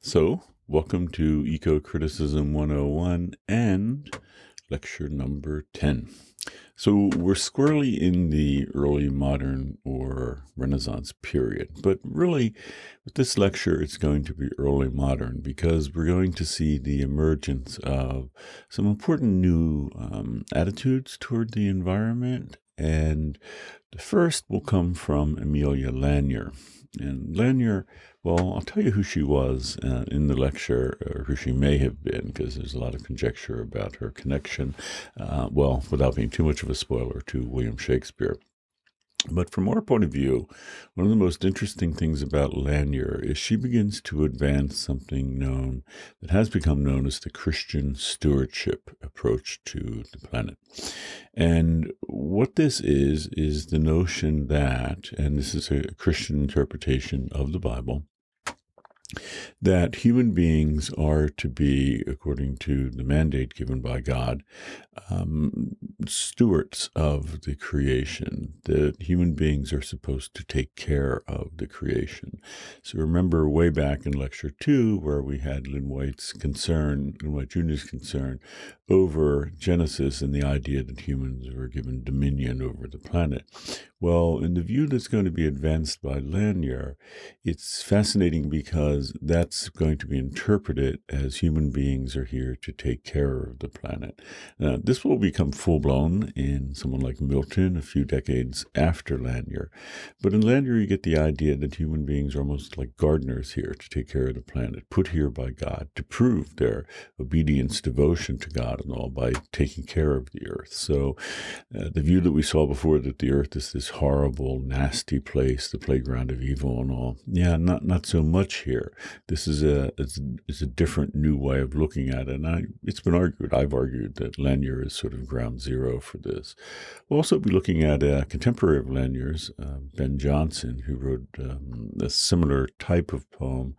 So, welcome to Eco Criticism 101 and lecture number 10. So, we're squarely in the early modern or Renaissance period, but really, with this lecture, it's going to be early modern because we're going to see the emergence of some important new attitudes toward the environment. And the first will come from Amelia Lanier. And Lanier, well, I'll tell you who she was in the lecture, or who she may have been, because there's a lot of conjecture about her connection, without being too much of a spoiler, to William Shakespeare. But from our point of view, one of the most interesting things about Lanier is she begins to advance something that has become known as the Christian stewardship approach to the planet. And what this is the notion that, and this is a Christian interpretation of the Bible, that human beings are to be, according to the mandate given by God, stewards of the creation, that human beings are supposed to take care of the creation. So remember way back in lecture 2, where we had Lynn White Jr.'s concern over Genesis and the idea that humans were given dominion over the planet. Well, in the view that's going to be advanced by Lanier, it's fascinating because that's going to be interpreted as human beings are here to take care of the planet. Now, this will become full-blown in someone like Milton a few decades after Lanier. But in Lanier, you get the idea that human beings are almost like gardeners here to take care of the planet, put here by God, to prove their obedience, devotion to God and all by taking care of the earth. So the view that we saw before, that the earth is this horrible, nasty place, the playground of evil and all, not so much here. This is a different new way of looking at it. And it's been argued, I've argued, that Lanier is sort of ground zero for this. We'll also be looking at a contemporary of Lanier's, Ben Jonson, who wrote a similar type of poem,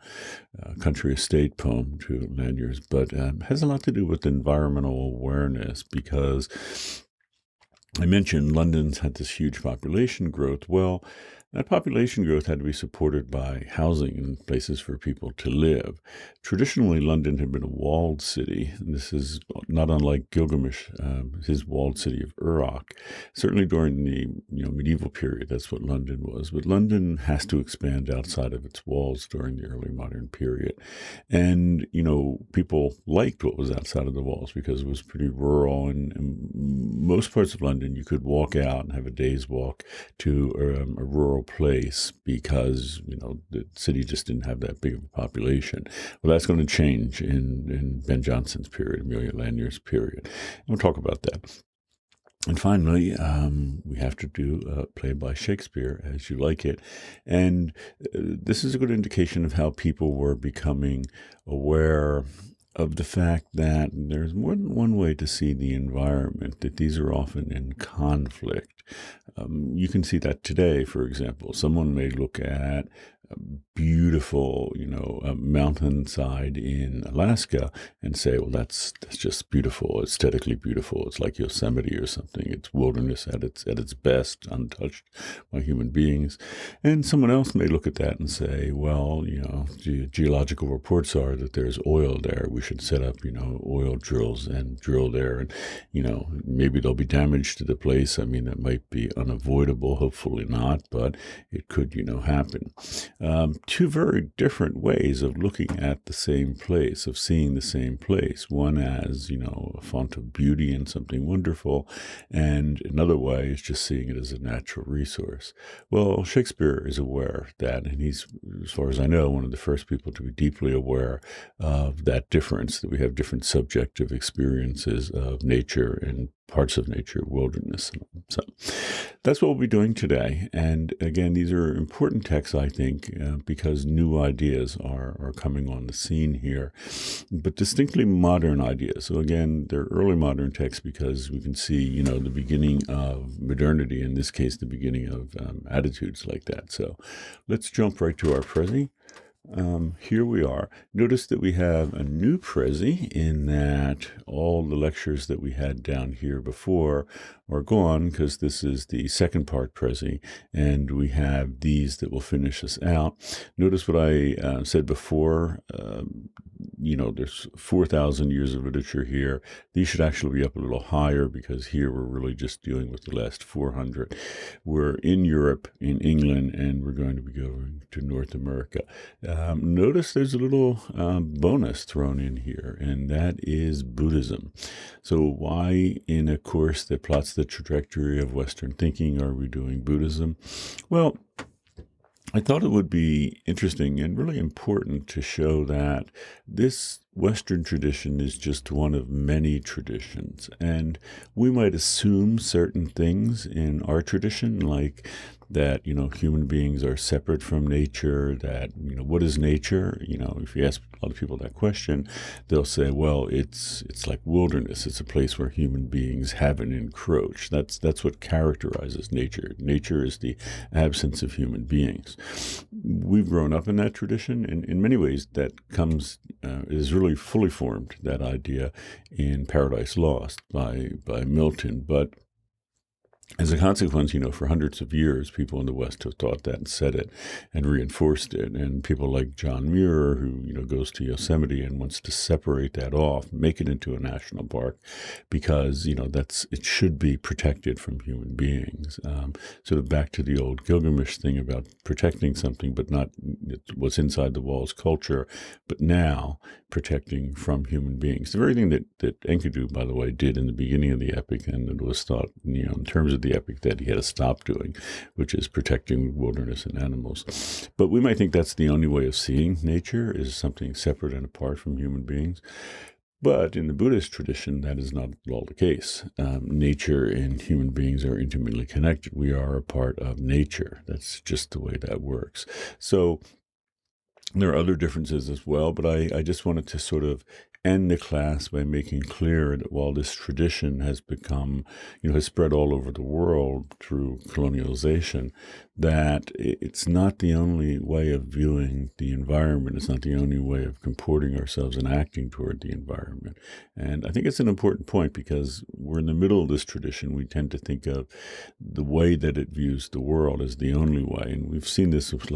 country estate poem to Lanier's, but has a lot to do with environmental awareness, because I mentioned London's had this huge population growth. Well, that population growth had to be supported by housing and places for people to live. Traditionally, London had been a walled city, and this is not unlike Gilgamesh, his walled city of Uruk. Certainly during the medieval period, that's what London was. But London has to expand outside of its walls during the early modern period. And, people liked what was outside of the walls because it was pretty rural. And in most parts of London, you could walk out and have a day's walk to a rural place because, the city just didn't have that big of a population. Well, that's going to change in Ben Jonson's period, Amelia Lanier's period. And we'll talk about that. And finally, we have to do a play by Shakespeare, As You Like It. And this is a good indication of how people were becoming aware of the fact that there's more than one way to see the environment, that these are often in conflict. You can see that today, for example. Someone may look at a beautiful, a mountainside in Alaska and say, well, that's just beautiful, aesthetically beautiful. It's like Yosemite or something. It's wilderness at its best, untouched by human beings. And someone else may look at that and say, well, geological reports are that there's oil there. We should set up, oil drills and drill there. And, maybe there'll be damage to the place. I mean, that might be unavoidable. Hopefully not, but it could, happen. Two very different ways of looking at the same place, of seeing the same place. One as, a font of beauty and something wonderful, and another way is just seeing it as a natural resource. Well, Shakespeare is aware of that, and he's, as far as I know, one of the first people to be deeply aware of that difference, that we have different subjective experiences of nature and parts of nature, wilderness. So that's what we'll be doing today. And again, these are important texts, I think, because new ideas are coming on the scene here, but distinctly modern ideas. So again, they're early modern texts because we can see, the beginning of modernity, in this case, the beginning of attitudes like that. So let's jump right to our Prezi. Here we are. Notice that we have a new Prezi in that all the lectures that we had down here before are gone because this is the second part Prezi, and we have these that will finish us out. Notice what I said before. There's 4,000 years of literature here. These should actually be up a little higher because here we're really just dealing with the last 400. We're in Europe, in England, and we're going to be going to North America. Notice there's a little bonus thrown in here, and that is Buddhism. So why in a course that plots the trajectory of Western thinking are we doing Buddhism? Well, I thought it would be interesting and really important to show that this Western tradition is just one of many traditions. And we might assume certain things in our tradition, like that, human beings are separate from nature, that, what is nature? If you ask a lot of people that question, they'll say, well, it's like wilderness. It's a place where human beings haven't encroached. That's what characterizes nature. Nature is the absence of human beings. We've grown up in that tradition, and in many ways that is really fully formed, that idea, in Paradise Lost by Milton. But as a consequence, for hundreds of years, people in the West have thought that and said it and reinforced it. And people like John Muir, who, goes to Yosemite and wants to separate that off, make it into a national park because, it should be protected from human beings. Sort of back to the old Gilgamesh thing about protecting something, but not what's inside the walls culture, but now protecting from human beings. The very thing that Enkidu, by the way, did in the beginning of the epic, and it was thought, in terms of the epic, that he had to stop doing, which is protecting wilderness and animals. But we might think that's the only way of seeing nature, is something separate and apart from human beings. But in the Buddhist tradition, that is not at all the case. Nature and human beings are intimately connected. We are a part of nature. That's just the way that works. So there are other differences as well, but I just wanted to sort of end the class by making clear that while this tradition has become, has spread all over the world through colonialization, that it's not the only way of viewing the environment. It's not the only way of comporting ourselves and acting toward the environment. And I think it's an important point because we're in the middle of this tradition. We tend to think of the way that it views the world as the only way. And we've seen this with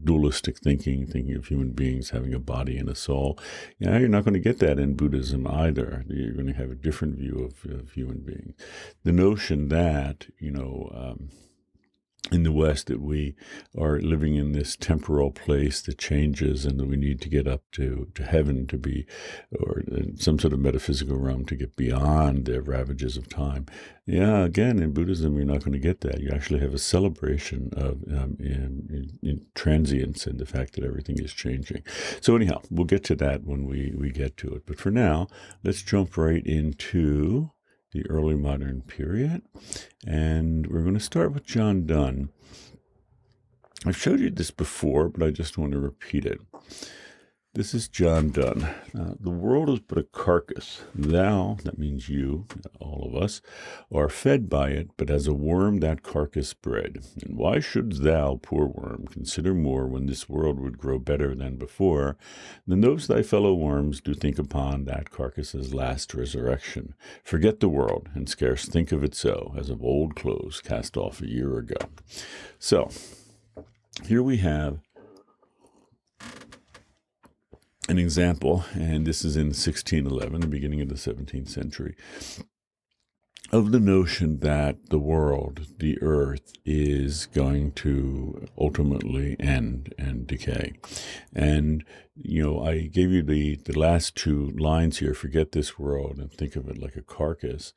dualistic thinking of human beings having a body and a soul. You're not going to get that in Buddhism either. You're going to have a different view of human beings. The notion that, in the West, that we are living in this temporal place that changes and that we need to get up to heaven to be, or in some sort of metaphysical realm to get beyond the ravages of time. Yeah, again, in Buddhism, you're not going to get that. You actually have a celebration of in transience and the fact that everything is changing. So anyhow, we'll get to that when we get to it. But for now, let's jump right into the early modern period. And we're going to start with John Donne. I've showed you this before, but I just want to repeat it. This is John Donne. The world is but a carcass. Thou, that means you, all of us, are fed by it, but as a worm that carcass bred. And why shouldst thou, poor worm, consider more when this world would grow better than before, than those thy fellow worms do think upon that carcass's last resurrection? Forget the world, and scarce think of it so, as of old clothes cast off a year ago. So, here we have an example, and this is in 1611, the beginning of the 17th century, of the notion that the world, the earth, is going to ultimately end and decay. And, I gave you the last two lines here, forget this world and think of it like a carcass,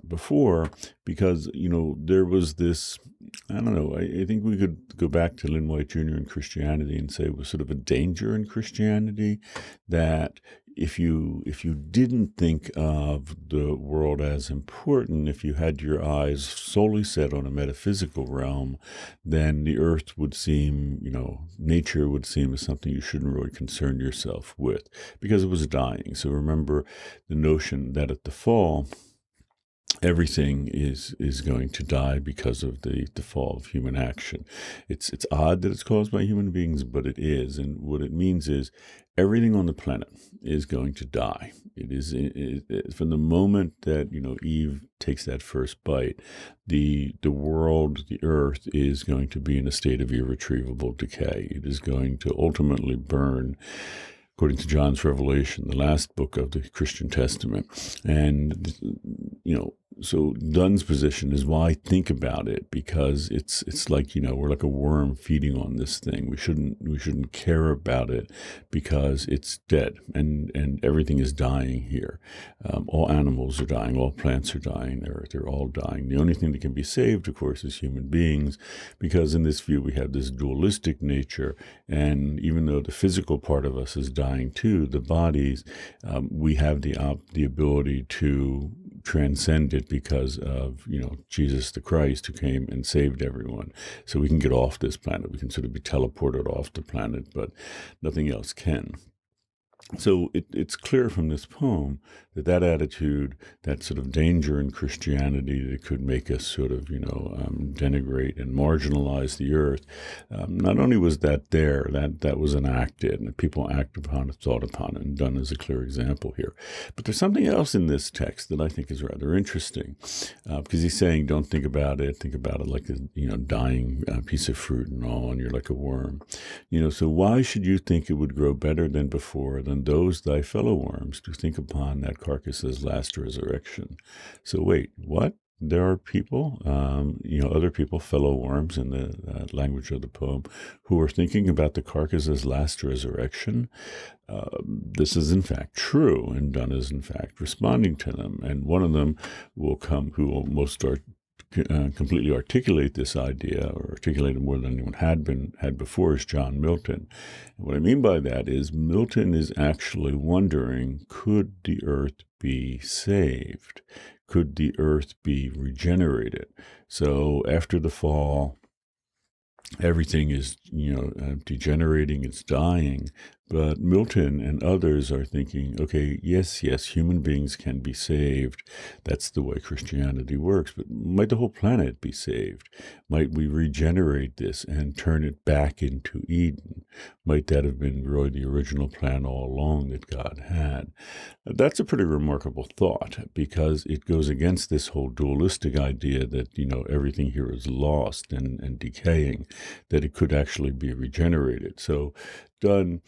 before, because, there was this, I don't know, I think we could go back to Lynn White Jr. and Christianity and say it was sort of a danger in Christianity that if you didn't think of the world as important, if you had your eyes solely set on a metaphysical realm, then the earth would seem, nature would seem as something you shouldn't really concern yourself with because it was dying. So remember the notion that at the fall, everything is going to die because of the fall of human action. It's odd that it's caused by human beings, but it is. And what it means is everything on the planet is going to die. It is from the moment that Eve takes that first bite, the world, the earth, is going to be in a state of irretrievable decay. It is going to ultimately burn, according to John's Revelation, the last book of the Christian Testament. And, so Dunn's position is, why think about it? Because it's like, we're like a worm feeding on this thing. We shouldn't care about it because it's dead and everything is dying here. All animals are dying, all plants are dying, they're all dying. The only thing that can be saved, of course, is human beings, because in this view we have this dualistic nature, and even though the physical part of us is dying too, the bodies, we have the ability to transcend it because of Jesus the Christ, who came and saved everyone. So we can get off this planet. We can sort of be teleported off the planet, but nothing else can. So it's clear from this poem that attitude, that sort of danger in Christianity that could make us sort of, denigrate and marginalize the earth, not only was that there, that was enacted, and people acted upon it, thought upon it, and Donne is a clear example here. But there's something else in this text that I think is rather interesting, because he's saying, don't think about it like a, dying piece of fruit and all, and you're like a worm. So why should you think it would grow better than before, than those thy fellow worms, to think upon that carcass's last resurrection? So wait, what? There are people, other people, fellow worms in the language of the poem, who are thinking about the carcass's last resurrection. This is in fact true, and Donne is in fact responding to them. And one of them will come, who will most completely articulate this idea, or articulate it more than anyone had before, is John Milton. And what I mean by that is Milton is actually wondering, could the earth be saved? Could the earth be regenerated? So after the fall, everything is, degenerating, it's dying. But Milton and others are thinking, okay, yes, human beings can be saved. That's the way Christianity works. But might the whole planet be saved? Might we regenerate this and turn it back into Eden? Might that have been really the original plan all along that God had? That's a pretty remarkable thought, because it goes against this whole dualistic idea that, everything here is lost and decaying, that it could actually be regenerated. So Donne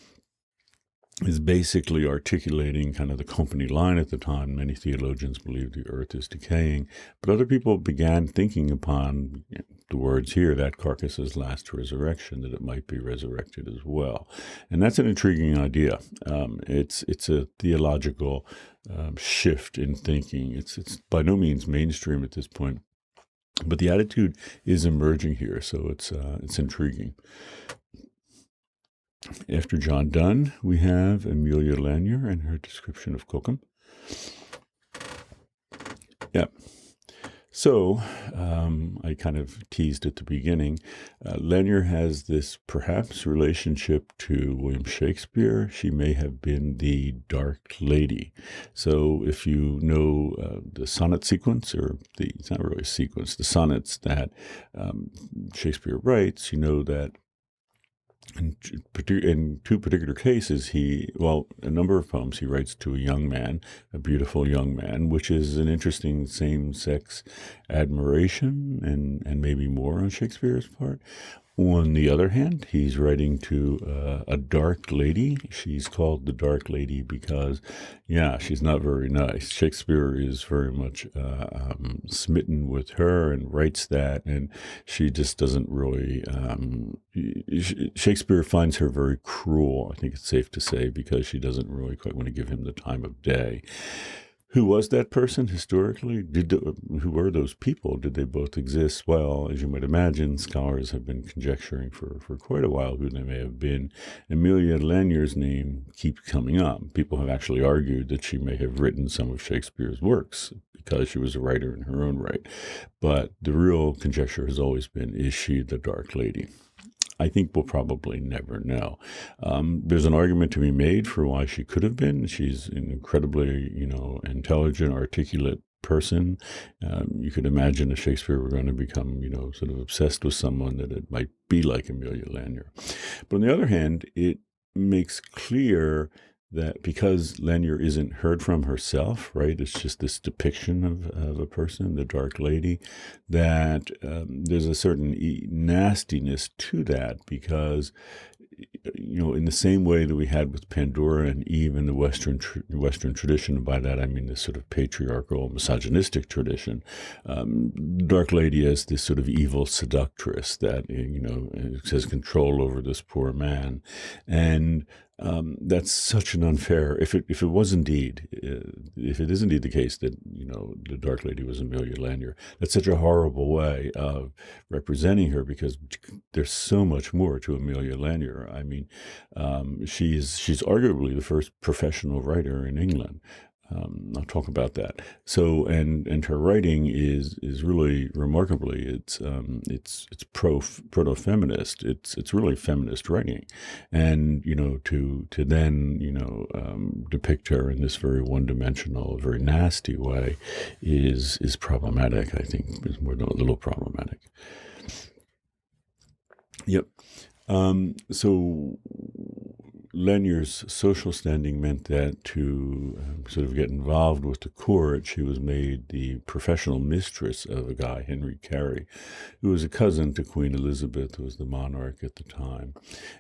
is basically articulating kind of the company line at the time. Many theologians believe the earth is decaying, but other people began thinking upon the words here, that carcass's last resurrection, that it might be resurrected as well. And that's an intriguing idea. It's a theological shift in thinking. It's by no means mainstream at this point, but the attitude is emerging here, so it's intriguing. After John Donne, we have Amelia Lanier and her description of Cookham. Yep. So I kind of teased at the beginning. Lanier has this perhaps relationship to William Shakespeare. She may have been the Dark Lady. So if you know the sonnet sequence, it's not really a sequence, the sonnets that Shakespeare writes, you know that in two particular cases, a number of poems he writes to a young man, a beautiful young man, which is an interesting same-sex admiration and maybe more on Shakespeare's part. On the other hand, he's writing to a dark lady. She's called the Dark Lady because, she's not very nice. Shakespeare is very much smitten with her and writes that, and she just doesn't really... Shakespeare finds her very cruel, I think it's safe to say, because she doesn't really quite want to give him the time of day. Who was that person historically? Who were those people? Did they both exist? Well, as you might imagine, scholars have been conjecturing for quite a while who they may have been. Amelia Lanier's name keeps coming up. People have actually argued that she may have written some of Shakespeare's works because she was a writer in her own right. But the real conjecture has always been, is she the Dark Lady? I think we'll probably never know. There's an argument to be made for why she could have been. She's an incredibly, intelligent, articulate person. You could imagine if Shakespeare were going to become, sort of obsessed with someone, that it might be like Amelia Lanier. But on the other hand, it makes clear that because Lanier isn't heard from herself, right? It's just this depiction of a person, the Dark Lady, that there's a certain nastiness to that, because in the same way that we had with Pandora and Eve in the Western tradition, and by that I mean this sort of patriarchal, misogynistic tradition, Dark Lady as this sort of evil seductress that has control over this poor man, and that's such an unfair. If it is indeed the case that the Dark Lady was Amelia Lanier, that's such a horrible way of representing her, because there's so much more to Amelia Lanier. I mean, she's arguably the first professional writer in England. I'll talk about that. So, and her writing is really remarkably, it's proto-feminist. It's really feminist writing, and to then depict her in this very one-dimensional, very nasty way is problematic. I think is more than a little problematic. Yep. So Lanier's social standing meant that to sort of get involved with the court, she was made the professional mistress of a guy, Henry Carey, who was a cousin to Queen Elizabeth, who was the monarch at the time.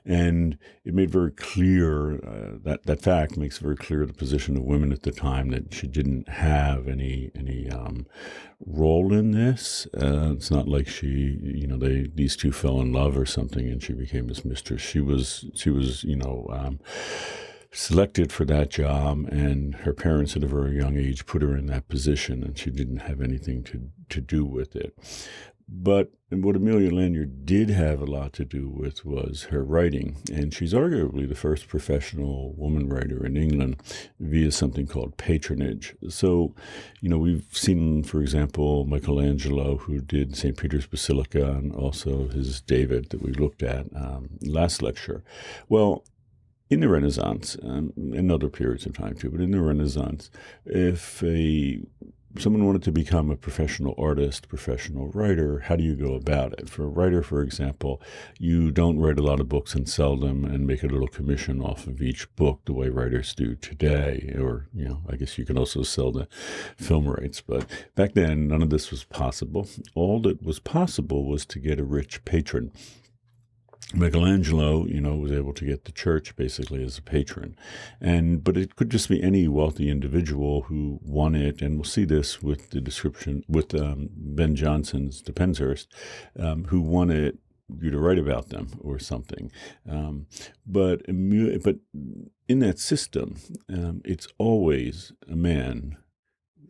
And it made very clear, that fact makes very clear the position of women at the time, that she didn't have any role in this. It's not like these two fell in love or something and she became his mistress. She was selected for that job, and her parents at a very young age put her in that position, and she didn't have anything to do with it. But what Amelia Lanier did have a lot to do with was her writing, and she's arguably the first professional woman writer in England via something called patronage. So, we've seen, for example, Michelangelo, who did St. Peter's Basilica, and also his David that we looked at last lecture. Well, in the Renaissance, and other periods of time too, but in the Renaissance, if someone wanted to become a professional artist, professional writer, how do you go about it? For a writer, for example, you don't write a lot of books and sell them and make a little commission off of each book the way writers do today. Or, I guess you can also sell the film rights. But back then, none of this was possible. All that was possible was to get a rich patron. Michelangelo, was able to get the church basically as a patron, but it could just be any wealthy individual who won it, and we'll see this with the description with Ben Jonson's The Penshurst, who wanted you to write about them or something. But in that system, it's always a man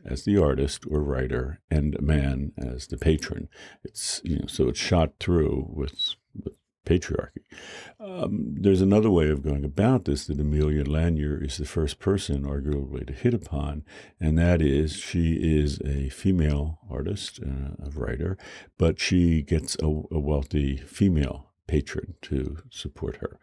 as the artist or writer and a man as the patron. It's so it's shot through with patriarchy. There's another way of going about this that Amelia Lanier is the first person, arguably, to hit upon, and that is she is a female artist, a writer, but she gets a wealthy female patron to support her.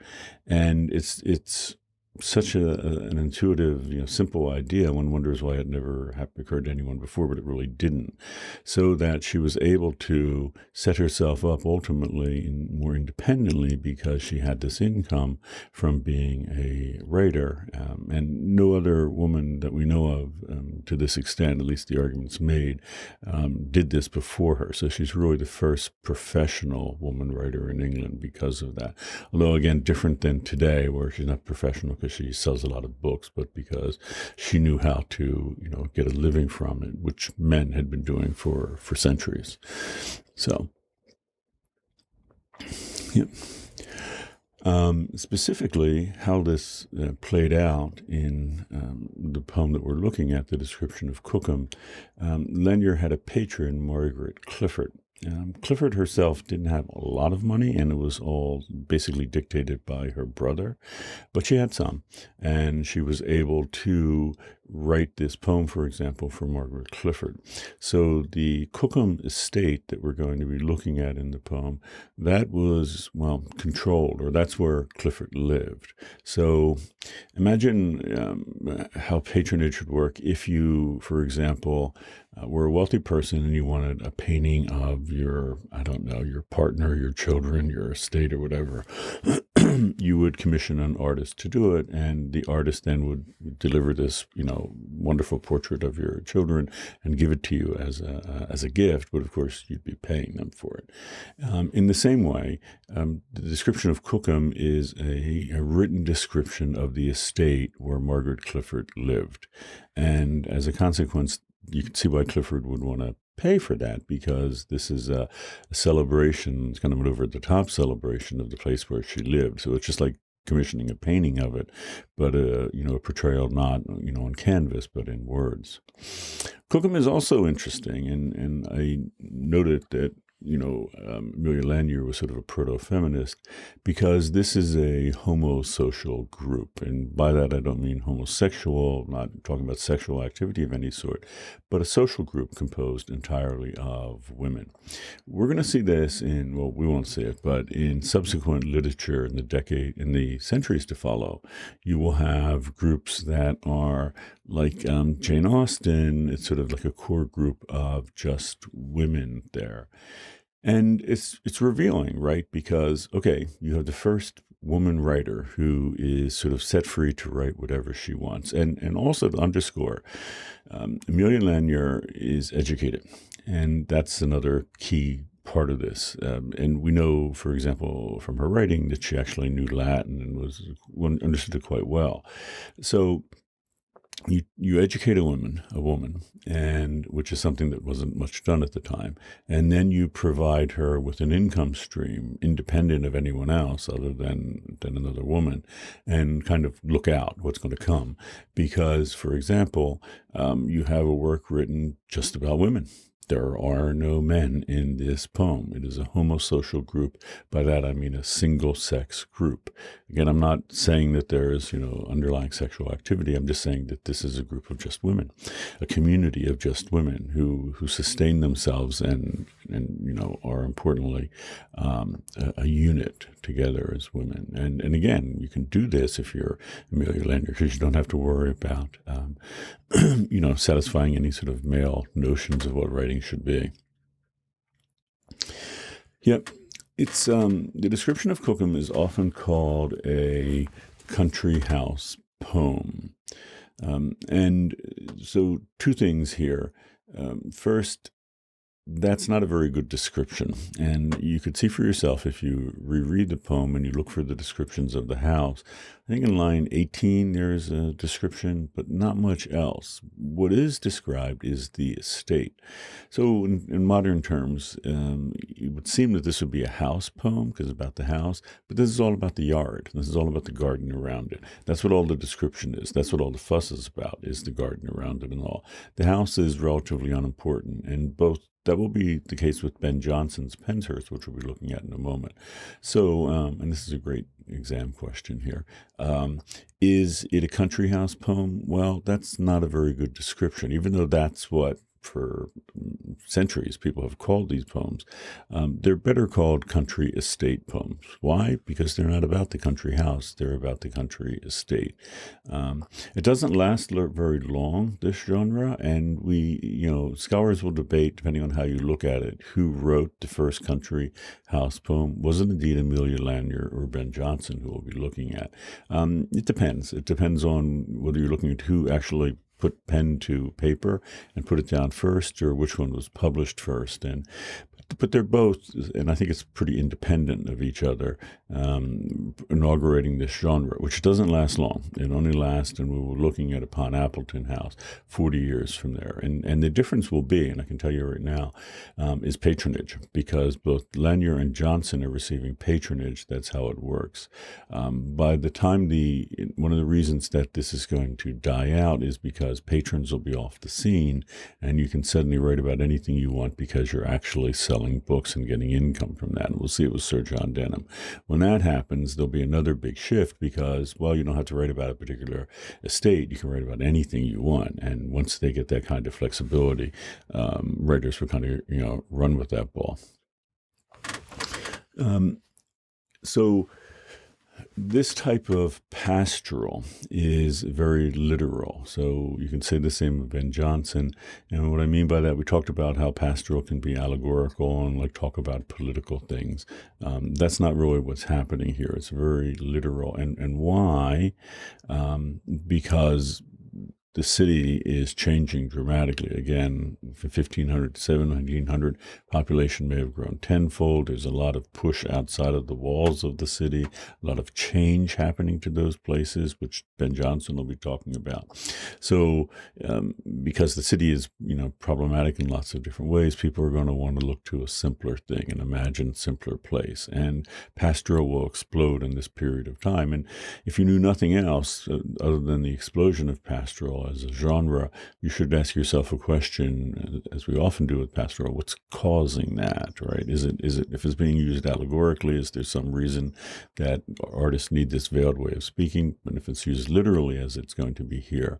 And it's such an intuitive, simple idea. One wonders why it never occurred to anyone before, but it really didn't. So that she was able to set herself up ultimately more independently because she had this income from being a writer. And no other woman that we know of to this extent, at least the argument's made, did this before her. So she's really the first professional woman writer in England because of that. Although, again, different than today, where she's not professional because she sells a lot of books, but because she knew how to, get a living from it, which men had been doing for centuries. So, yeah. Specifically, how this played out in the poem that we're looking at, the description of Cookham, Lanier had a patron, Margaret Clifford. Clifford herself didn't have a lot of money, and it was all basically dictated by her brother, but she had some, and she was able to write this poem, for example, for Margaret Clifford. So the Cookham estate that we're going to be looking at in the poem, that was, controlled, or that's where Clifford lived. So imagine how patronage would work if you, for example, were a wealthy person and you wanted a painting of your, I don't know, your partner, your children, your estate, or whatever, you would commission an artist to do it, and the artist then would deliver this, wonderful portrait of your children and give it to you as a gift. But of course, you'd be paying them for it. In the same way, the description of Cookham is a written description of the estate where Margaret Clifford lived, and as a consequence, you can see why Clifford would want to pay for that, because this is a celebration. It's kind of an over-the-top celebration of the place where she lived. So it's just like commissioning a painting of it, but a portrayal not on canvas but in words. Cookham is also interesting, and I noted that Amelia Lanier was sort of a proto-feminist, because this is a homosocial group. And by that, I don't mean homosexual, I'm not talking about sexual activity of any sort, but a social group composed entirely of women. We're going to see this we won't see it, but in subsequent literature in the centuries to follow, you will have groups that are like Jane Austen. It's sort of like a core group of just women there. And it's revealing, right? Because, okay, you have the first woman writer who is sort of set free to write whatever she wants. And also to underscore, Amelia Lanier is educated. And that's another key part of this. And we know, for example, from her writing that she actually knew Latin and understood it quite well. So you educate a woman, and which is something that wasn't much done at the time, and then you provide her with an income stream independent of anyone else other than another woman, and kind of look out what's going to come. Because, for example, you have a work written just about women. There are no men in this poem. It is a homosocial group. By that, I mean a single-sex group. Again, I'm not saying that there is, underlying sexual activity. I'm just saying that this is a group of just women, a community of just women who sustain themselves and are importantly a unit together as women. And again, you can do this if you're Amelia Lanier, because you don't have to worry about satisfying any sort of male notions of what writing should be. Yep. It's the description of Cookham is often called a country house poem. And so two things here. First, that's not a very good description. And you could see for yourself if you reread the poem and you look for the descriptions of the house. I think in line 18 there is a description, but not much else. What is described is the estate. So in modern terms, it would seem that this would be a house poem because it's about the house, but this is all about the yard. This is all about the garden around it. That's what all the description is. That's what all the fuss is about, is the garden around it and all. The house is relatively unimportant, and that will be the case with Ben Jonson's Penshurst, which we'll be looking at in a moment. So, and this is a great exam question here. Is it a country house poem? Well, that's not a very good description, even though that's what for centuries people have called these poems. They're better called country estate poems. Why? Because they're not about the country house. They're about the country estate. It doesn't last very long, this genre, and scholars will debate, depending on how you look at it, who wrote the first country house poem. Was it indeed Amelia Lanier or Ben Jonson, who we'll be looking at? It depends. It depends on whether you're looking at who actually put pen to paper and put it down first, or which one was published first. But they're both, and I think it's pretty independent of each other, inaugurating this genre, which doesn't last long. It only lasts, and we were looking at Upon Appleton House 40 years from there. And the difference will be, and I can tell you right now, is patronage, because both Lanier and Jonson are receiving patronage. That's how it works. By the time one of the reasons that this is going to die out is because patrons will be off the scene, and you can suddenly write about anything you want because you're actually selling books and getting income from that. And we'll see it with Sir John Denham. When that happens, there'll be another big shift because, well, you don't have to write about a particular estate. You can write about anything you want. And once they get that kind of flexibility, writers will kind of, run with that ball. So This type of pastoral is very literal. So you can say the same of Ben Jonson. And what I mean by that, we talked about how pastoral can be allegorical and like talk about political things. That's not really what's happening here. It's very literal. And why? Because the city is changing dramatically. Again, from 1500 to 1700, population may have grown tenfold. There's a lot of push outside of the walls of the city, a lot of change happening to those places, which Ben Jonson will be talking about. So because the city is, problematic in lots of different ways, people are going to want to look to a simpler thing and imagine a simpler place. And pastoral will explode in this period of time. And if you knew nothing else other than the explosion of pastoral as a genre, you should ask yourself a question, as we often do with pastoral: what's causing that, right? Is it if it's being used allegorically, is there some reason that artists need this veiled way of speaking? And if it's used literally, as it's going to be here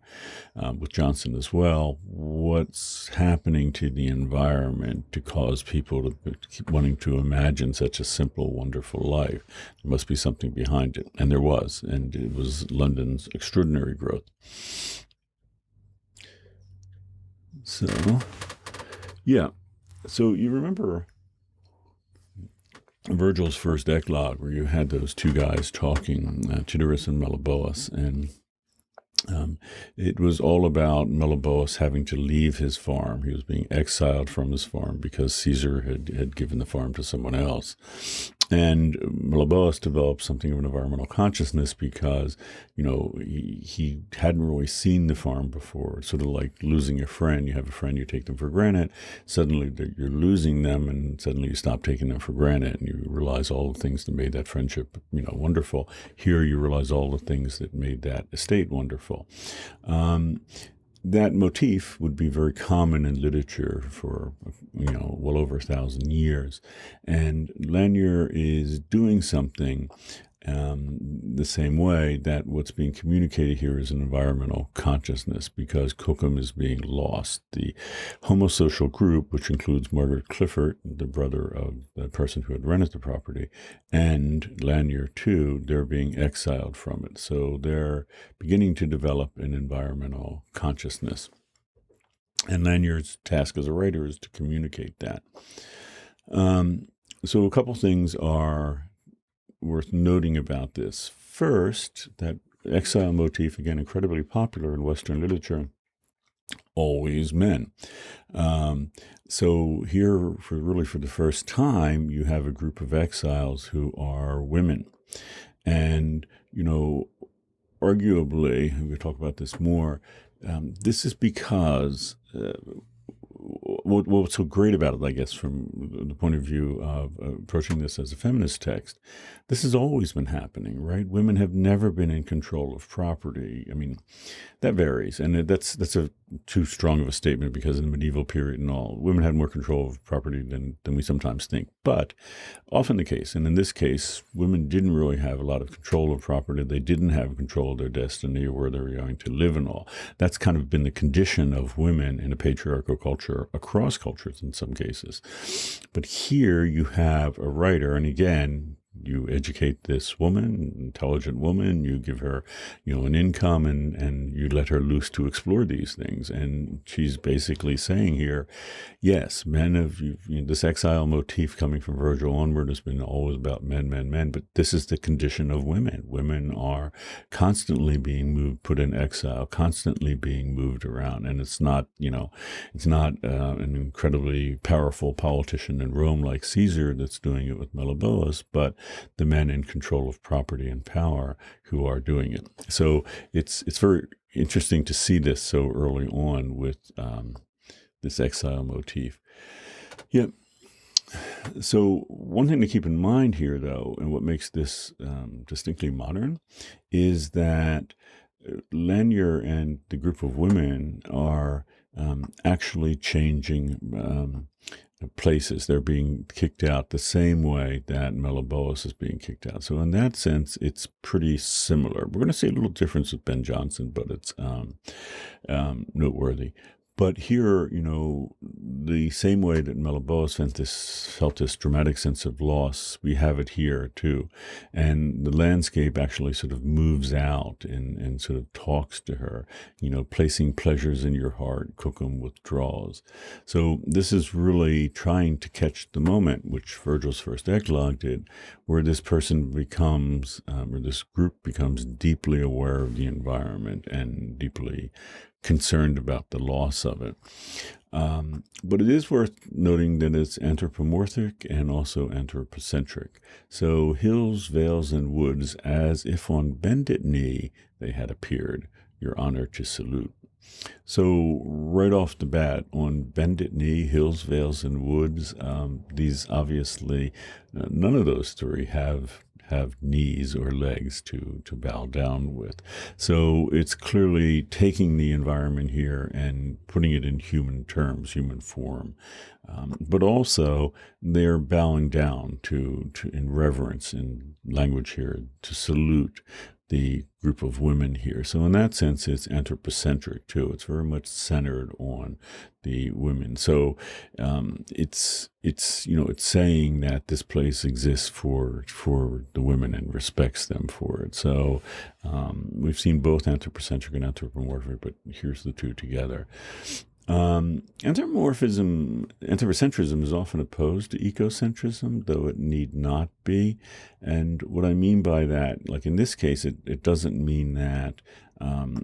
with Jonson as well, what's happening to the environment to cause people to keep wanting to imagine such a simple, wonderful life? There must be something behind it, and there was, and it was London's extraordinary growth. So, yeah. So you remember Virgil's first eclogue, where you had those two guys talking, Tityrus and Meliboeus, and it was all about Meliboeus having to leave his farm. He was being exiled from his farm because Caesar had given the farm to someone else. And Meliboeus developed something of an environmental consciousness because, he hadn't really seen the farm before. It's sort of like losing a friend. You have a friend, you take them for granted. Suddenly you're losing them, and suddenly you stop taking them for granted, and you realize all the things that made that friendship, wonderful. Here you realize all the things that made that estate wonderful. That motif would be very common in literature for, well over 1,000 years. And Lanier is doing something the same way that what's being communicated here is an environmental consciousness, because Cookham is being lost. The homosocial group, which includes Margaret Clifford, the brother of the person who had rented the property, and Lanier too, they're being exiled from it. So they're beginning to develop an environmental consciousness. And Lanier's task as a writer is to communicate that. So a couple things are worth noting about this. First, that exile motif, again, incredibly popular in Western literature, always men. So here, for the first time, you have a group of exiles who are women. And, arguably, we'll talk about this more, this is because what's so great about it, I guess, from the point of view of approaching this as a feminist text, this has always been happening, right? Women have never been in control of property. I mean, that varies, and that's too strong of a statement, because in the medieval period and all, women had more control of property than we sometimes think, but often the case. And in this case, women didn't really have a lot of control of property. They didn't have control of their destiny or where they were going to live and all. That's kind of been the condition of women in a patriarchal culture, across cultures in some cases. But here you have a writer, and again, you educate this woman, intelligent woman, you give her, an income, and you let her loose to explore these things. And she's basically saying here, yes, men have, this exile motif coming from Virgil onward has been always about men, but this is the condition of women. Women are constantly being moved, put in exile, constantly being moved around. And it's not, it's not an incredibly powerful politician in Rome like Caesar that's doing it with Meliboeus, but the men in control of property and power who are doing it. So it's very interesting to see this so early on with this exile motif. Yeah. So one thing to keep in mind here, though, and what makes this distinctly modern, is that Lanier and the group of women are actually changing places. They're being kicked out the same way that Meliboeus is being kicked out. So in that sense, it's pretty similar. We're going to see a little difference with Ben Jonson, but it's noteworthy. But here, the same way that Melibea felt this dramatic sense of loss, we have it here too. And the landscape actually sort of moves out and sort of talks to her, placing pleasures in your heart, Cookham withdraws. So this is really trying to catch the moment, which Virgil's first eclogue did, where this person becomes, or this group becomes deeply aware of the environment and deeply concerned about the loss of it. But it is worth noting that it's anthropomorphic and also anthropocentric. So hills, vales, and woods, as if on bended knee they had appeared, your honor to salute. So right off the bat, on bended knee, hills, vales, and woods, these obviously, none of those three have knees or legs to bow down with. So it's clearly taking the environment here and putting it in human terms, human form. But also they're bowing down to in reverence, in language here, to salute the group of women here. So in that sense, it's anthropocentric too. It's very much centered on the women. So it's saying that this place exists for the women and respects them for it. So we've seen both anthropocentric and anthropomorphic, but here's the two together. Anthropocentrism is often opposed to ecocentrism, though it need not be. And what I mean by that, like in this case, it doesn't mean that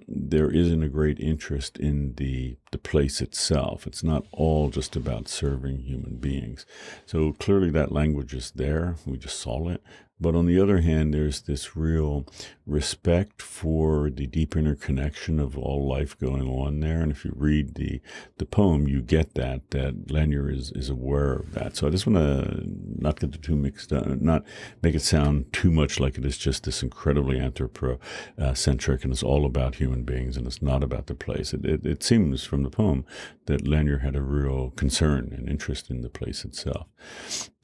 there isn't a great interest in the place itself. It's not all just about serving human beings. So clearly that language is there. We just saw it. But on the other hand, there's this real respect for the deep interconnection of all life going on there. And if you read the poem, you get that Lanier is aware of that. So I just want to not get the two mixed up, not make it sound too much like it is just this incredibly anthropocentric and it's all about human beings and it's not about the place. It seems from the poem that Lanier had a real concern and interest in the place itself.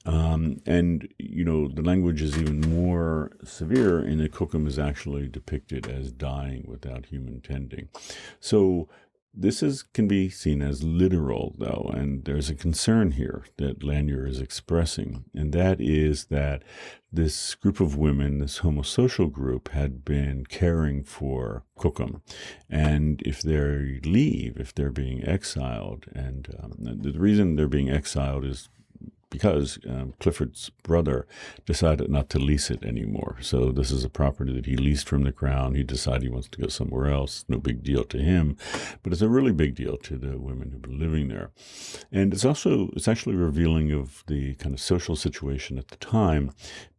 The language is even more severe in that Cookham is actually depicted as dying without human tending. So this can be seen as literal, though, and there's a concern here that Lanier is expressing, and that is that this group of women, this homosocial group, had been caring for Cookham, and if they leave, if they're being exiled, and the reason they're being exiled is because Clifford's brother decided not to lease it anymore. So this is a property that he leased from the crown. He decided he wants to go somewhere else. No big deal to him, but it's a really big deal to the women who've been living there. And it's actually revealing of the kind of social situation at the time,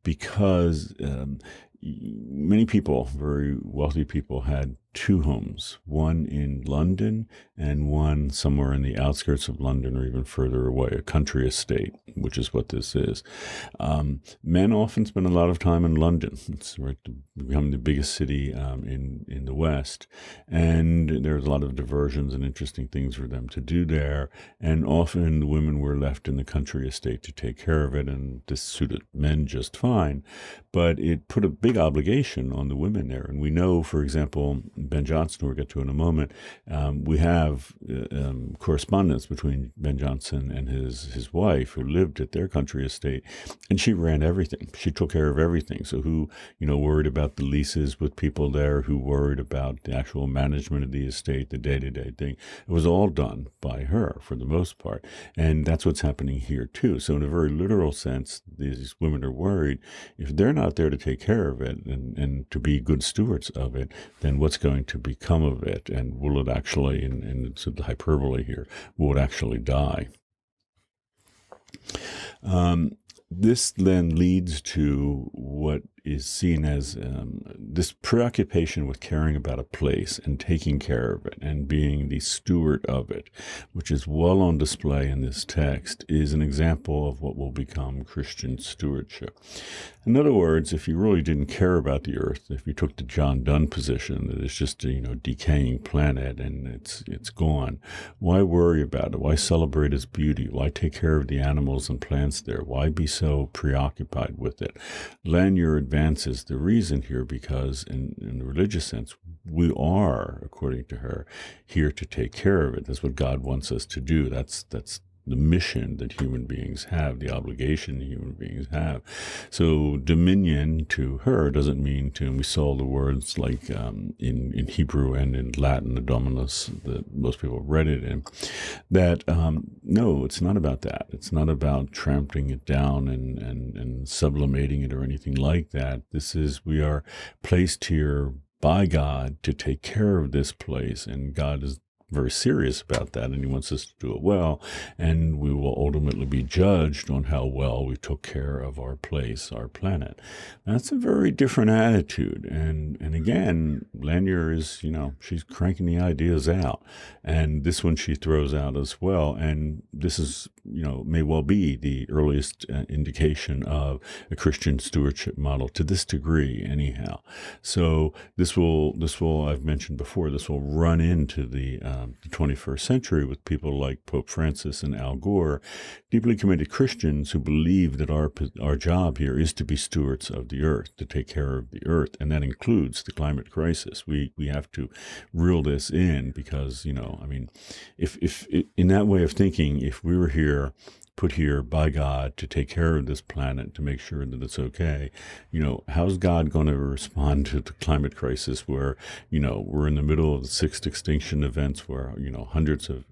because many people, very wealthy people, had two homes, one in London and one somewhere in the outskirts of London or even further away, a country estate, which is what this is. Men often spend a lot of time in London. It's becoming the biggest city in the West, and there's a lot of diversions and interesting things for them to do there, and often the women were left in the country estate to take care of it, and this suited men just fine, but it put a big obligation on the women there. And we know, for example, Ben Jonson, we'll get to in a moment, we have correspondence between Ben Jonson and his wife, who lived at their country estate, and she ran everything. She took care of everything. So who, worried about the leases with people there, who worried about the actual management of the estate, the day-to-day thing. It was all done by her for the most part. And that's what's happening here too. So in a very literal sense, these women are worried if they're not there to take care of it and to be good stewards of it, then what's going to become of it? And will it actually, and it's the hyperbole here, will it actually die? This then leads to what is seen as this preoccupation with caring about a place and taking care of it and being the steward of it, which is well on display in this text, is an example of what will become Christian stewardship. In other words, if you really didn't care about the earth, if you took the John Donne position that it's just a decaying planet and it's gone, why worry about it? Why celebrate its beauty? Why take care of the animals and plants there? Why be so preoccupied with it? Lanier advances the reason here because in the religious sense, we are, according to her, here to take care of it. That's what God wants us to do. That's the mission that human beings have, the obligation human beings have. So dominion to her doesn't mean to, and we saw the words like in Hebrew and in Latin, the dominus, that most people read it in, that no, it's not about that. It's not about trampling it down and sublimating it or anything like that. We are placed here by God to take care of this place, and God is very serious about that, and he wants us to do it well, and we will ultimately be judged on how well we took care of our place, our planet. That's a very different attitude, and again, Lanier is, she's cranking the ideas out, and this one she throws out as well, and this is, may well be the earliest indication of a Christian stewardship model to this degree, anyhow. So this will, I've mentioned before, this will run into the 21st century with people like Pope Francis and Al Gore, deeply committed Christians who believe that our job here is to be stewards of the earth, to take care of the earth, and that includes the climate crisis. We have to reel this in because, if in that way of thinking, if we were put here by God to take care of this planet, to make sure that it's okay, how's God going to respond to the climate crisis where, we're in the middle of the 6th extinction events where, hundreds of,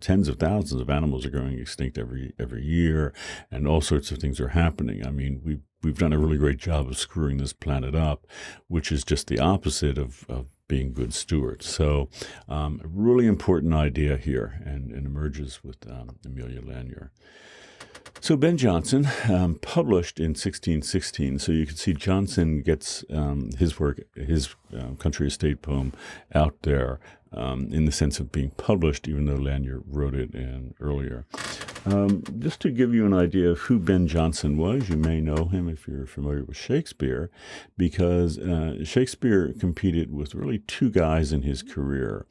tens of thousands of animals are going extinct every year, and all sorts of things are happening. I mean, we've done a really great job of screwing this planet up, which is just the opposite of being good stewards. So a really important idea here, and emerges with Amelia Lanier. So Ben Jonson, published in 1616, so you can see Jonson gets his work, his country estate poem out there in the sense of being published, even though Lanier wrote it earlier. Just to give you an idea of who Ben Jonson was, you may know him if you're familiar with Shakespeare, because Shakespeare competed with really two guys in his career.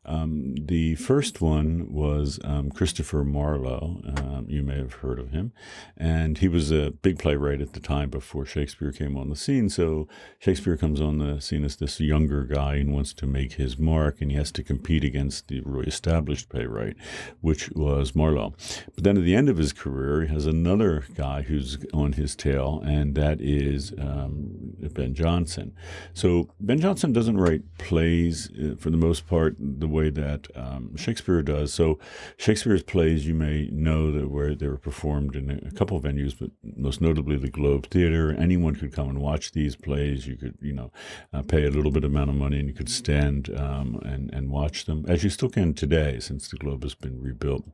The first one was Christopher Marlowe. You may have heard of him. And he was a big playwright at the time before Shakespeare came on the scene. So Shakespeare comes on the scene as this younger guy and wants to make his mark, and he has to compete against the really established playwright, which was Marlowe. But then at the end of his career, he has another guy who's on his tail, and that is Ben Jonson. So Ben Jonson doesn't write plays for the most part the way that Shakespeare does. So Shakespeare's plays, you may know that where they were performed in a couple of venues, but most notably the Globe Theater. Anyone could come and watch these plays. You could, pay a little bit amount of money, and you could stand and watch them, as you still can today, since the Globe has been rebuilt.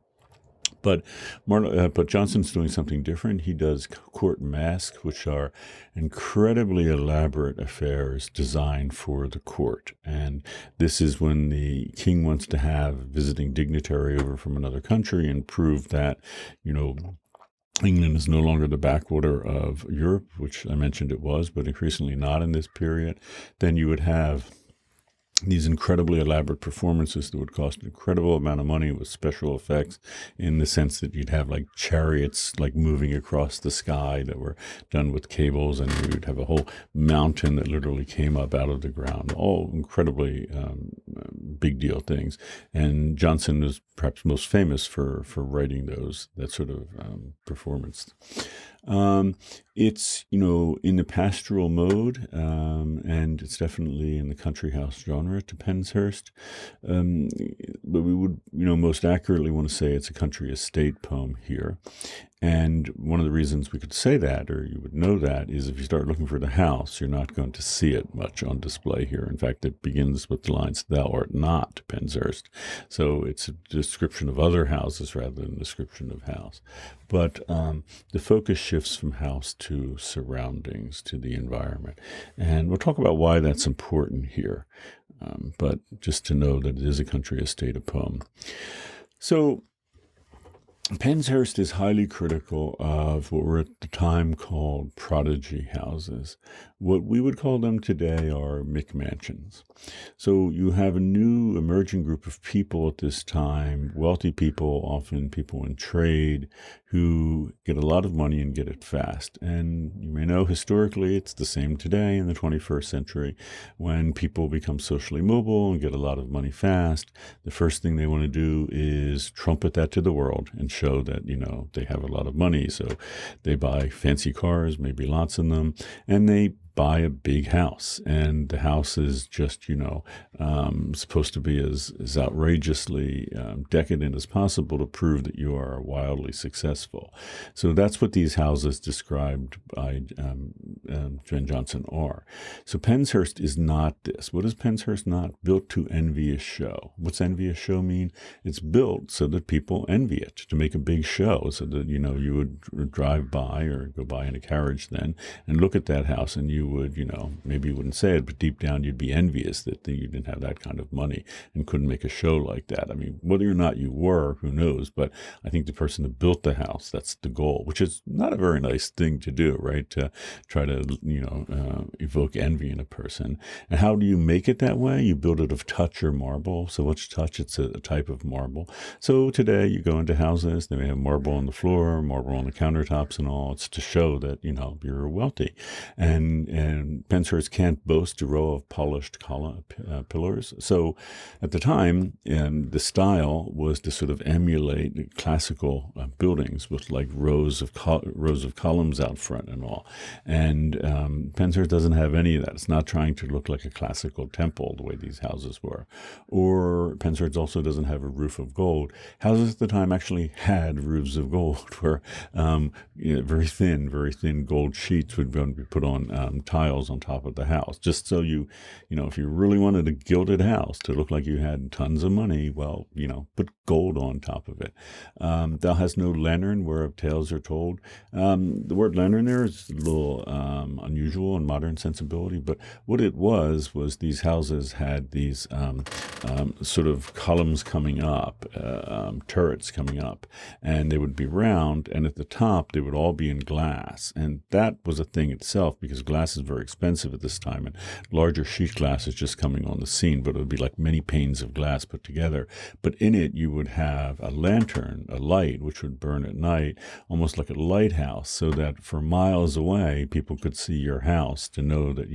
But Jonson's doing something different. He does court masques, which are incredibly elaborate affairs designed for the court. And this is when the king wants to have a visiting dignitary over from another country and prove that, England is no longer the backwater of Europe, which I mentioned it was, but increasingly not in this period. Then you would have these incredibly elaborate performances that would cost an incredible amount of money with special effects, in the sense that you'd have like chariots like moving across the sky that were done with cables, and you'd have a whole mountain that literally came up out of the ground. All incredibly big deal things. And Jonson is perhaps most famous for writing that sort of performance. It's, in the pastoral mode, and it's definitely in the country house genre to Penshurst. But we would, most accurately want to say it's a country estate poem here. And one of the reasons we could say that, or you would know that, is if you start looking for the house, you're not going to see it much on display here. In fact, it begins with the lines, "Thou art not Penshurst." So it's a description of other houses rather than a description of house. But the focus shifts from house to surroundings, to the environment. And we'll talk about why that's important here. But just to know that it is a country estate poem. So Penshurst is highly critical of what were at the time called prodigy houses. What we would call them today are McMansions. So you have a new emerging group of people at this time, wealthy people, often people in trade, who get a lot of money and get it fast. And you may know historically it's the same today in the 21st century. When people become socially mobile and get a lot of money fast, the first thing they want to do is trumpet that to the world and show that, they have a lot of money. So they buy fancy cars, maybe lots of them, and they buy a big house, and the house is just supposed to be as outrageously decadent as possible to prove that you are wildly successful. So that's what these houses described by Ben Jonson are. So Penshurst is not this. What is Penshurst not? Built to envy a show. What's envy a show mean? It's built so that people envy it, to make a big show, so that you would drive by or go by in a carriage then and look at that house, and you would, maybe you wouldn't say it, but deep down you'd be envious that you didn't have that kind of money and couldn't make a show like that. I mean, whether or not you were, who knows? But I think the person that built the house, that's the goal, which is not a very nice thing to do, right? To try to, evoke envy in a person. And how do you make it that way? You build it of touch or marble. So what's touch? It's a type of marble. So today you go into houses, they may have marble on the floor, marble on the countertops and all. It's to show that, you're wealthy. And Penshurst can't boast a row of polished pillars. So at the time, the style was to sort of emulate classical buildings with like rows of columns out front and all. And Penshurst doesn't have any of that. It's not trying to look like a classical temple the way these houses were. Or Penshurst also doesn't have a roof of gold. Houses at the time actually had roofs of gold where very thin gold sheets would be put on tiles on top of the house, just so if you really wanted a gilded house to look like you had tons of money, well, put gold on top of it. Thou hast no lantern whereof tales are told. The word lantern there is a little unusual in modern sensibility, but what it was these houses had these sort of columns coming up, turrets coming up, and they would be round, and at the top they would all be in glass. And that was a thing itself, because glass is very expensive at this time, and larger sheet glass is just coming on the scene, but it would be like many panes of glass put together. But in it you would have a lantern, a light, which would burn at night, almost like a lighthouse, so that for miles away people could see your house, to know that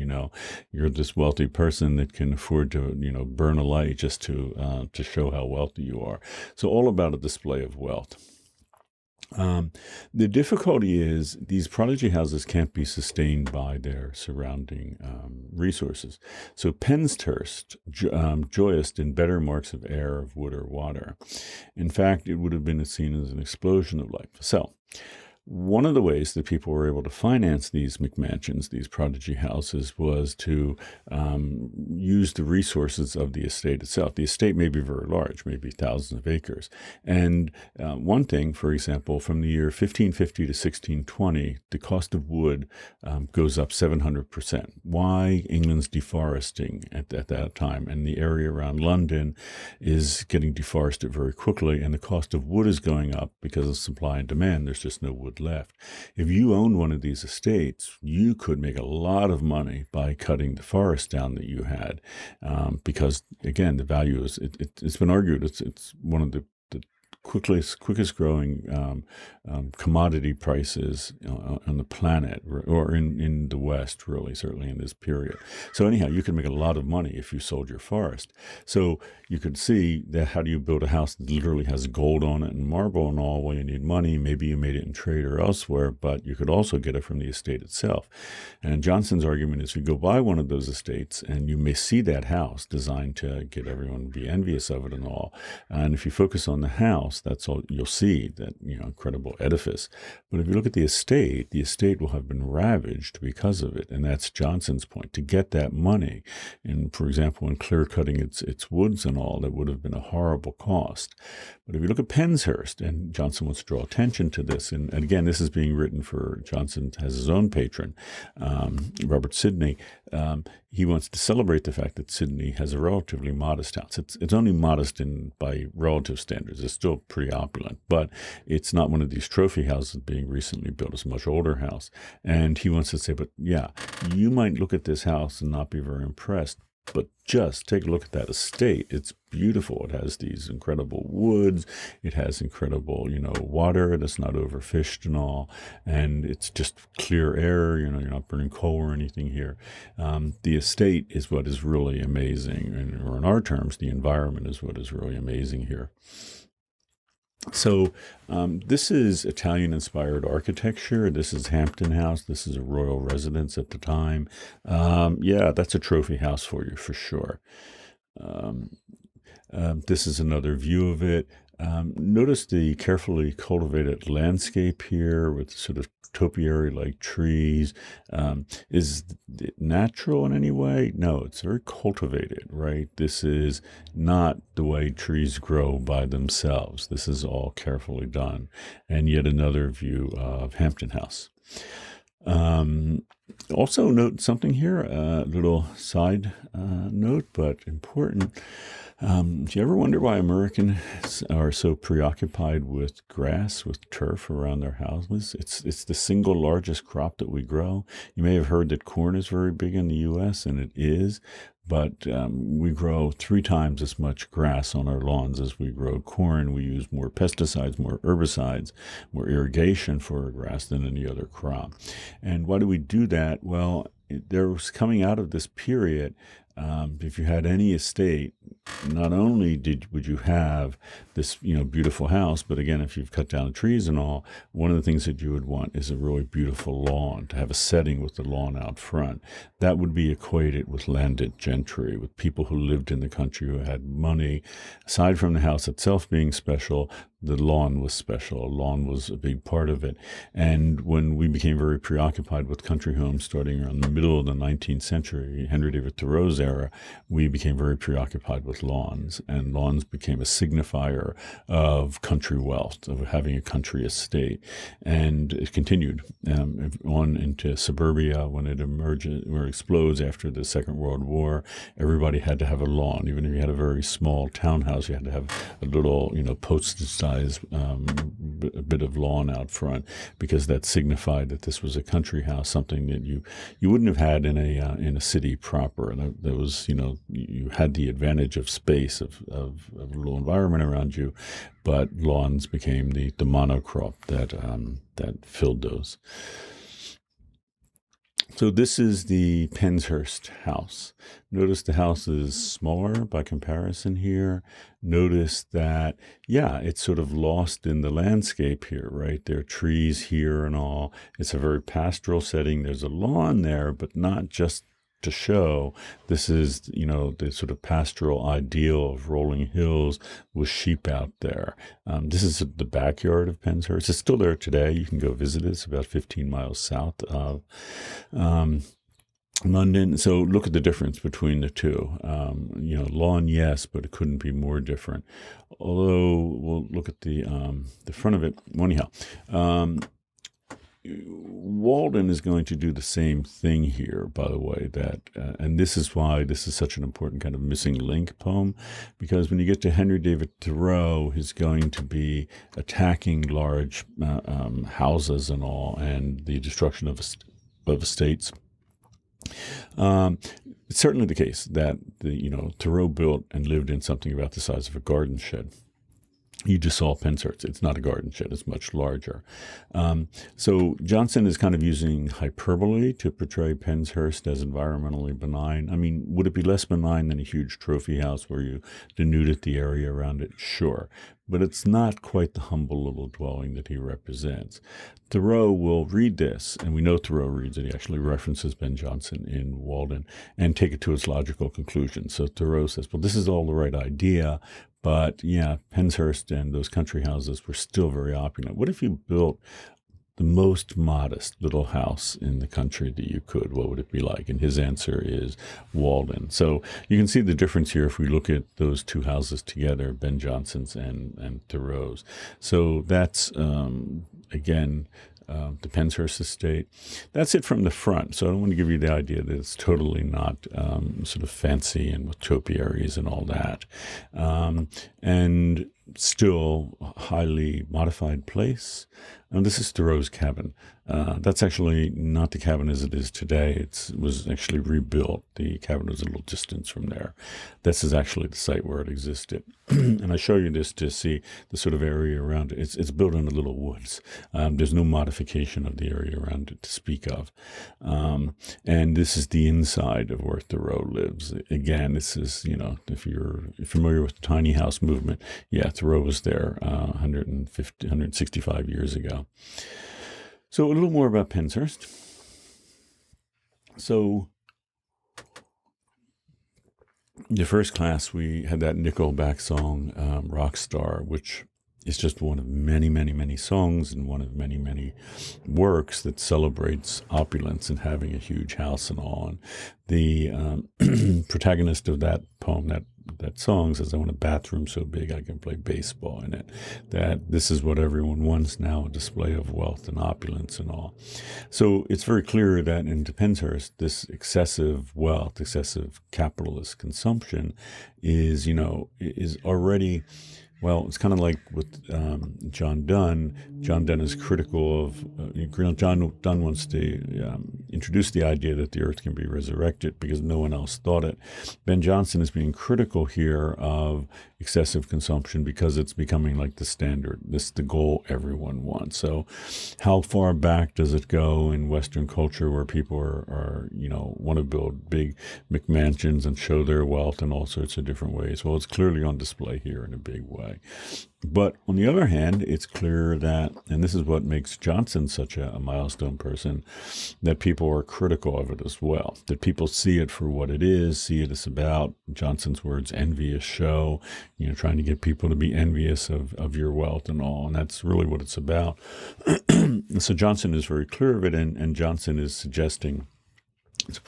you're this wealthy person that can afford to burn a light just to show how wealthy you are. So all about a display of wealth. The difficulty is these prodigy houses can't be sustained by their surrounding resources. So Penshurst joyous in better marks of air, of wood, or water. In fact, it would have been seen as an explosion of life. So one of the ways that people were able to finance these McMansions, these prodigy houses, was to use the resources of the estate itself. The estate may be very large, maybe thousands of acres. And one thing, for example, from the year 1550 to 1620, the cost of wood goes up 700%. Why? England's deforesting at that time, and the area around London is getting deforested very quickly, and the cost of wood is going up because of supply and demand. There's just no wood left. If you owned one of these estates, you could make a lot of money by cutting the forest down that you had, because again, the value is. It's been argued it's one of the quickest growing commodity prices on the planet, or in the West, really, certainly in this period. So anyhow, you can make a lot of money if you sold your forest. So you could see that how do you build a house that literally has gold on it and marble and all? Well, you need money. Maybe you made it in trade or elsewhere, but you could also get it from the estate itself. And Jonson's argument is you go buy one of those estates and you may see that house designed to get everyone to be envious of it and all. And if you focus on the house, that's all you'll see, that incredible edifice. But if you look at the estate will have been ravaged because of it. And that's Jonson's point. To get that money, and for example, in clear cutting its woods and all, that would have been a horrible cost. But if you look at Penshurst, and Jonson wants to draw attention to this, and again, this is being written for Jonson has his own patron, Robert Sidney. He wants to celebrate the fact that Sidney has a relatively modest house. It's only modest by relative standards. It's still pretty opulent, but it's not one of these trophy houses being recently built. It's a much older house. And he wants to say, but yeah, you might look at this house and not be very impressed, But just take a look at that estate. It's beautiful. It has these incredible woods. It has incredible, water that's not overfished and all. And it's just clear air. You're not burning coal or anything here. The estate is what is really amazing. Or in our terms, the environment is what is really amazing here. So this is Italian-inspired architecture. This is Hampton House. This is a royal residence at the time. Yeah, that's a trophy house for you for sure. This is another view of it. Notice the carefully cultivated landscape here with sort of topiary-like trees. Is it natural in any way? No, it's very cultivated, right? This is not the way trees grow by themselves. This is all carefully done. And yet another view of Hampton House. Also note something here, a little side note, but important. Do you ever wonder why Americans are so preoccupied with grass, with turf around their houses? It's the single largest crop that we grow. You may have heard that corn is very big in the U.S., and it is, but we grow 3 times as much grass on our lawns as we grow corn. We use more pesticides, more herbicides, more irrigation for our grass than any other crop. And why do we do that? Well, there was coming out of this period, if you had any estate, not only would you have this beautiful house, but again, if you've cut down the trees and all, one of the things that you would want is a really beautiful lawn, to have a setting with the lawn out front. That would be equated with landed gentry, with people who lived in the country, who had money. Aside from the house itself being special, the lawn was special. A lawn was a big part of it. And when we became very preoccupied with country homes starting around the middle of the 19th century, Henry David Thoreau's era, we became very preoccupied with lawns. And lawns became a signifier of country wealth, of having a country estate. And it continued on into suburbia when it emerges or explodes after the Second World War. Everybody had to have a lawn. Even if you had a very small townhouse, you had to have a little, postage-sized a bit of lawn out front, because that signified that this was a country house, something that you wouldn't have had in a city proper. And there was, you had the advantage of space, of a little environment around you, but lawns became the monocrop that filled those. So this is the Penshurst house. Notice the house is smaller by comparison here. Notice that, it's sort of lost in the landscape here, right? There are trees here and all. It's a very pastoral setting. There's a lawn there, but not just to show. This is, the sort of pastoral ideal of rolling hills with sheep out there. This is the backyard of Penshurst. It's still there today. You can go visit it. It's about 15 miles south of London. So look at the difference between the two. Lawn, yes, but it couldn't be more different. Although we'll look at the front of it. Anyhow, Walden is going to do the same thing here, by the way, and this is why this is such an important kind of missing link poem, because when you get to Henry David Thoreau, he's going to be attacking large houses and all, and the destruction of estates. It's certainly the case that Thoreau built and lived in something about the size of a garden shed. You just saw Penshurst. It's not a garden shed. It's much larger. So Johnson is kind of using hyperbole to portray Penshurst as environmentally benign. I mean, would it be less benign than a huge trophy house where you denuded the area around it? Sure. But it's not quite the humble little dwelling that he represents. Thoreau will read this, and we know Thoreau reads it. He actually references Ben Jonson in Walden, and take it to its logical conclusion. So Thoreau says, well, this is all the right idea, but Penshurst and those country houses were still very opulent. What if you built the most modest little house in the country that you could? What would it be like? And his answer is Walden. So you can see the difference here if we look at those two houses together, Ben Jonson's and Thoreau's. So that's, again, the Penshurst estate. That's it from the front. So I don't want to give you the idea that it's totally not sort of fancy and with topiaries and all that. And still a highly modified place. And this is Thoreau's cabin. That's actually not the cabin as it is today. It was actually rebuilt. The cabin was a little distance from there. This is actually the site where it existed. And I show you this to see the sort of area around it. It's built in a little woods. There's no modification of the area around it to speak of. And this is the inside of where Thoreau lives. Again, this is, if you're familiar with the tiny house movement, yeah, Thoreau was there 165 years ago. So a little more about Penshurst. So the first class, we had that Nickelback song, Rockstar, which is just one of many, many, many songs and one of many, many works that celebrates opulence and having a huge house and all. And the protagonist of that poem, that song says, I want a bathroom so big I can play baseball in it. That this is what everyone wants now, a display of wealth and opulence and all. So it's very clear that in Penshurst, this excessive wealth, excessive capitalist consumption is already... Well, it's kind of like with John Donne. John Donne is critical of, John Donne wants to introduce the idea that the earth can be resurrected because no one else thought it. Ben Jonson is being critical here of excessive consumption because it's becoming like the standard. This is the goal everyone wants. So how far back does it go in Western culture where people are want to build big McMansions and show their wealth in all sorts of different ways? Well, it's clearly on display here in a big way. But on the other hand, it's clear that, and this is what makes Jonson such a milestone person, that people are critical of it as well, that people see it for what it is, see it as about, Jonson's words, envious show, trying to get people to be envious of your wealth and all, and that's really what it's about. So Jonson is very clear of it, and Jonson is suggesting, it's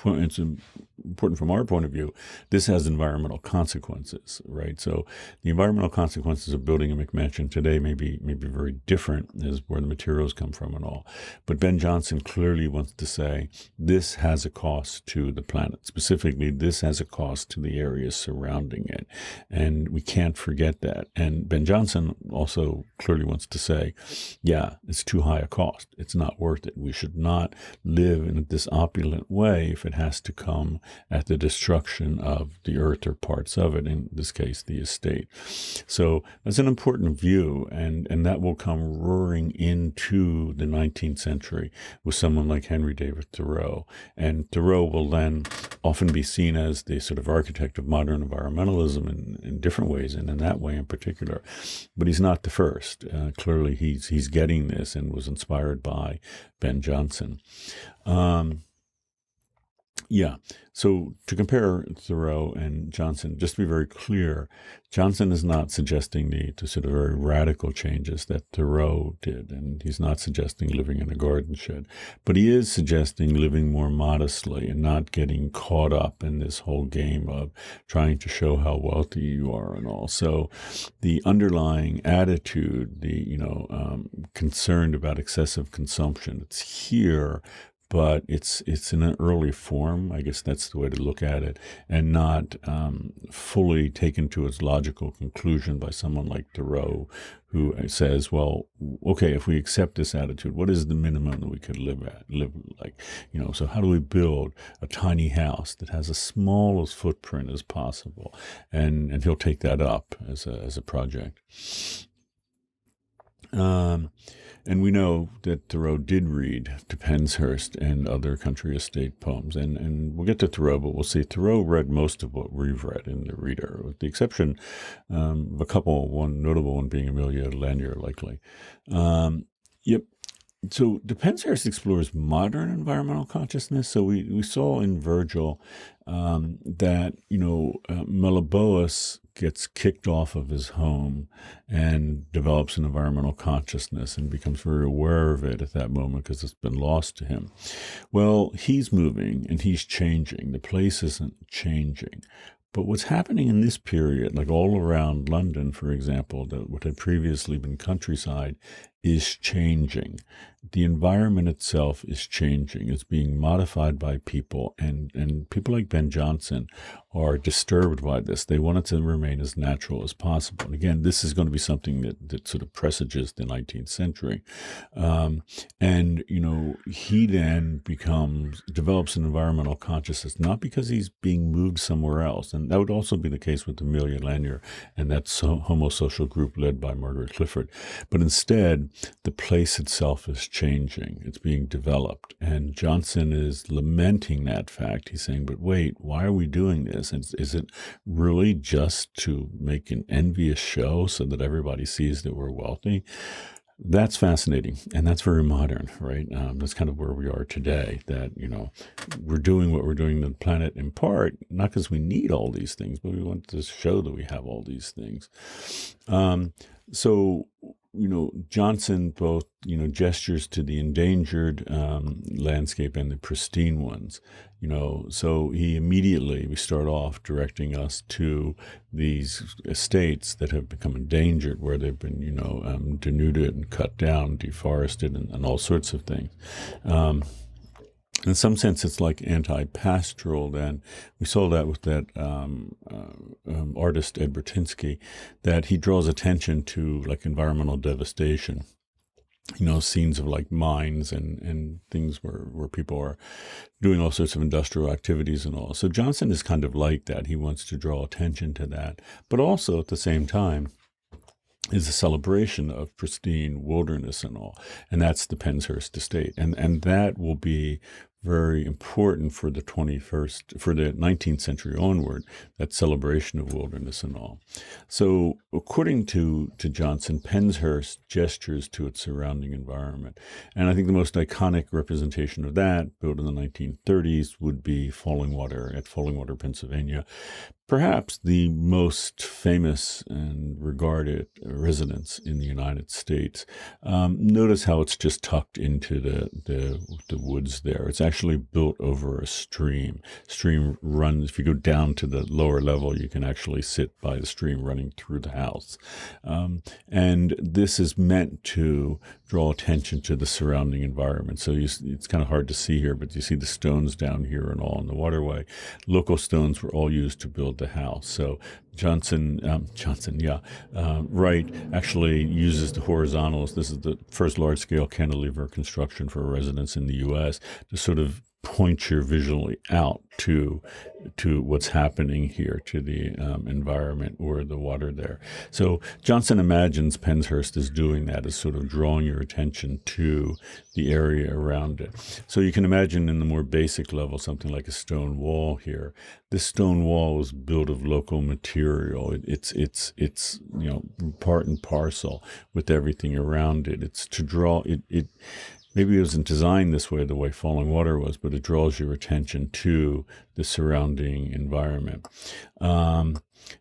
important from our point of view, this has environmental consequences, right? So the environmental consequences of building a McMansion today may be very different as where the materials come from and all. But Ben Jonson clearly wants to say this has a cost to the planet. Specifically, this has a cost to the areas surrounding it. And we can't forget that. And Ben Jonson also clearly wants to say, yeah, it's too high a cost. It's not worth it. We should not live in this opulent way if it has to come at the destruction of the earth or parts of it, in this case, the estate. So that's an important view, and that will come roaring into the 19th century with someone like Henry David Thoreau. And Thoreau will then often be seen as the sort of architect of modern environmentalism in different ways, and in that way in particular. But he's not the first. Clearly, he's getting this and was inspired by Ben Jonson. Yeah. So to compare Thoreau and Jonson, just to be very clear, Jonson is not suggesting the sort of very radical changes that Thoreau did, and he's not suggesting living in a garden shed, but he is suggesting living more modestly and not getting caught up in this whole game of trying to show how wealthy you are and all. So the underlying attitude, concerned about excessive consumption, it's here, but it's in an early form. I guess that's the way to look at it, and not fully taken to its logical conclusion by someone like Thoreau, who says, well, okay, if we accept this attitude, what is the minimum that we could live like? So how do we build a tiny house that has the smallest footprint as possible? And he'll take that up as a project. And we know that Thoreau did read to Penshurst and other country estate poems. And we'll get to Thoreau, but we'll see Thoreau read most of what we've read in The Reader, with the exception of a couple, one notable one being Amelia Lanier, likely. Yep. So the Penshurst explores modern environmental consciousness. So we saw in Virgil that, Meliboeus gets kicked off of his home and develops an environmental consciousness and becomes very aware of it at that moment because it's been lost to him. Well, he's moving and he's changing. The place isn't changing. But what's happening in this period, like all around London, for example, what had previously been countryside, is changing. The environment itself is changing. It's being modified by people, and people like Ben Jonson are disturbed by this. They want it to remain as natural as possible. And again, this is going to be something that sort of presages the 19th century. And, he then develops an environmental consciousness, not because he's being moved somewhere else. And that would also be the case with Amelia Lanier and that homosocial group led by Margaret Clifford. But instead, the place itself is changing. It's being developed. And Jonson is lamenting that fact. He's saying, but wait, why are we doing this? And is it really just to make an envious show so that everybody sees that we're wealthy? That's fascinating, and that's very modern, right? That's kind of where we are today, that, we're doing what we're doing to the planet in part, not because we need all these things, but we want to show that we have all these things. So, Jonson both, gestures to the endangered landscape and the pristine ones, so we start off directing us to these estates that have become endangered, where they've been, denuded and cut down, deforested, and all sorts of things. In some sense, it's like anti-pastoral. Then we saw that with that artist Ed Burtynsky, that he draws attention to like environmental devastation. Scenes of like mines and things where people are doing all sorts of industrial activities and all. So Jonson is kind of like that. He wants to draw attention to that, but also at the same time is a celebration of pristine wilderness and all. And that's the Penshurst estate. And that will be very important for the 19th century onward, that celebration of wilderness and all. So according to Jonson, Penshurst gestures to its surrounding environment. And I think the most iconic representation of that, built in the 1930s, would be Fallingwater, Pennsylvania. Perhaps the most famous and regarded residence in the United States. Notice how it's just tucked into the woods there. It's actually built over a stream. Stream runs, if you go down to the lower level, you can actually sit by the stream running through the house. And this is meant to draw attention to the surrounding environment. So it's kind of hard to see here, but you see the stones down here and all in the waterway. Local stones were all used to build the house. So Wright actually uses the horizontals. This is the first large-scale cantilever construction for a residence in the U.S. to sort of point you visually out to what's happening here, to the environment or the water there. So Jonson imagines Penshurst as doing that, as sort of drawing your attention to the area around it. So you can imagine in the more basic level, something like a stone wall here. This stone wall is built of local material. It's part and parcel with everything around it. It's to draw it. Maybe it wasn't designed this way, the way Falling Water was, but it draws your attention to the surrounding environment.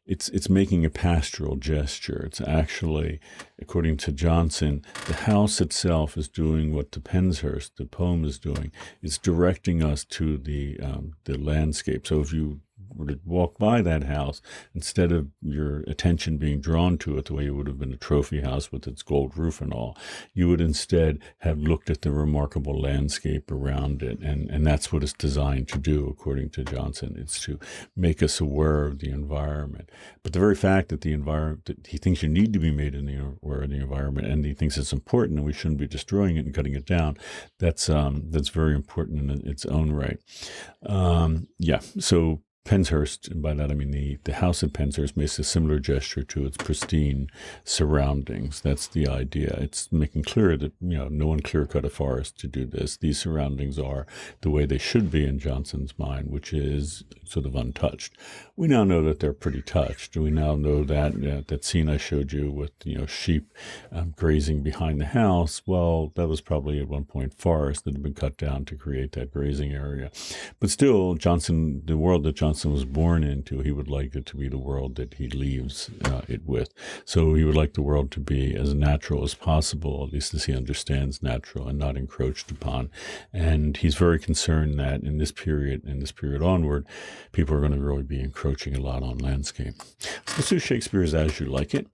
It's making a pastoral gesture. It's actually, according to Jonson, the house itself is doing what the Penshurst, the poem, is doing. It's directing us to the landscape. So if you were to walk by that house, instead of your attention being drawn to it the way it would have been a trophy house with its gold roof and all, you would instead have looked at the remarkable landscape around it. And that's what it's designed to do, according to Jonson. It's to make us aware of the environment. But the very fact that the environment, that he thinks you need to be made aware of the environment, and he thinks it's important and we shouldn't be destroying it and cutting it down, that's very important in its own right. So Penshurst, and by that I mean the house at Penshurst, makes a similar gesture to its pristine surroundings. That's the idea. It's making clear that no one clear-cut a forest to do this. These surroundings are the way they should be in Jonson's mind, which is sort of untouched. We now know that they're pretty touched. We now know that that scene I showed you with sheep grazing behind the house. Well, that was probably at one point forest that had been cut down to create that grazing area. But still, the world that Jonson was born into, he would like it to be the world that he leaves it with. So he would like the world to be as natural as possible, at least as he understands natural, and not encroached upon. And he's very concerned that in this period onward, people are going to really be encroaching a lot on landscape. So let's do Shakespeare's As You Like It.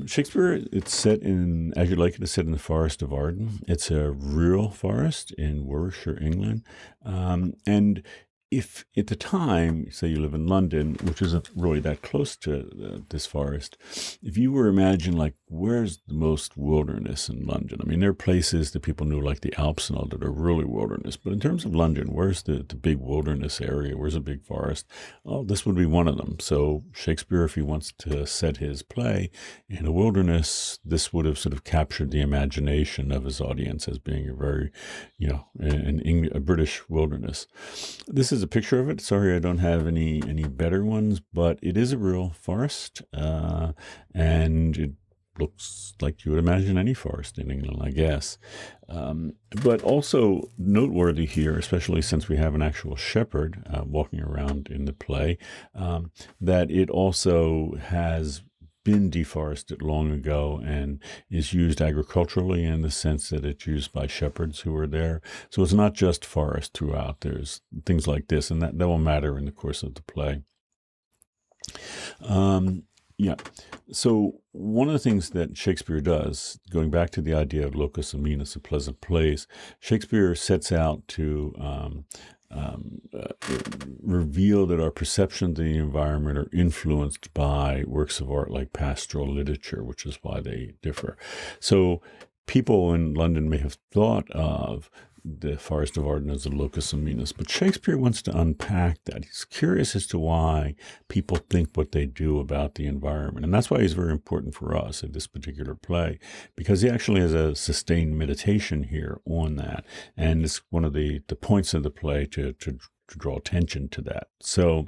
Shakespeare, it's set in, As You Like It, is set in the Forest of Arden. It's a rural forest in Warwickshire, England. And if at the time, say you live in London, which isn't really that close to this forest, if you were imagine like, where's the most wilderness in London? I mean, there are places that people knew like the Alps and all that are really wilderness. But in terms of London, where's the big wilderness area? Where's a big forest? Oh, this would be one of them. So Shakespeare, if he wants to set his play in a wilderness, this would have sort of captured the imagination of his audience as being a very, a British wilderness. This is a picture of it. Sorry, I don't have any better ones, but it is a real forest, and it looks like you would imagine any forest in England, I guess. But also noteworthy here, especially since we have an actual shepherd walking around in the play, that it also has been deforested long ago and is used agriculturally in the sense that it's used by shepherds who are there. So it's not just forest throughout. There's things like this, and that will matter in the course of the play. Yeah. So one of the things that Shakespeare does, going back to the idea of locus amenus, a pleasant place, Shakespeare sets out to reveal that our perception of the environment are influenced by works of art like pastoral literature, which is why they differ. So people in London may have thought of the Forest of Arden as a locus amenus, but Shakespeare wants to unpack that. He's curious as to why people think what they do about the environment. And that's why he's very important for us in this particular play, because he actually has a sustained meditation here on that. And it's one of the points of the play to draw attention to that. So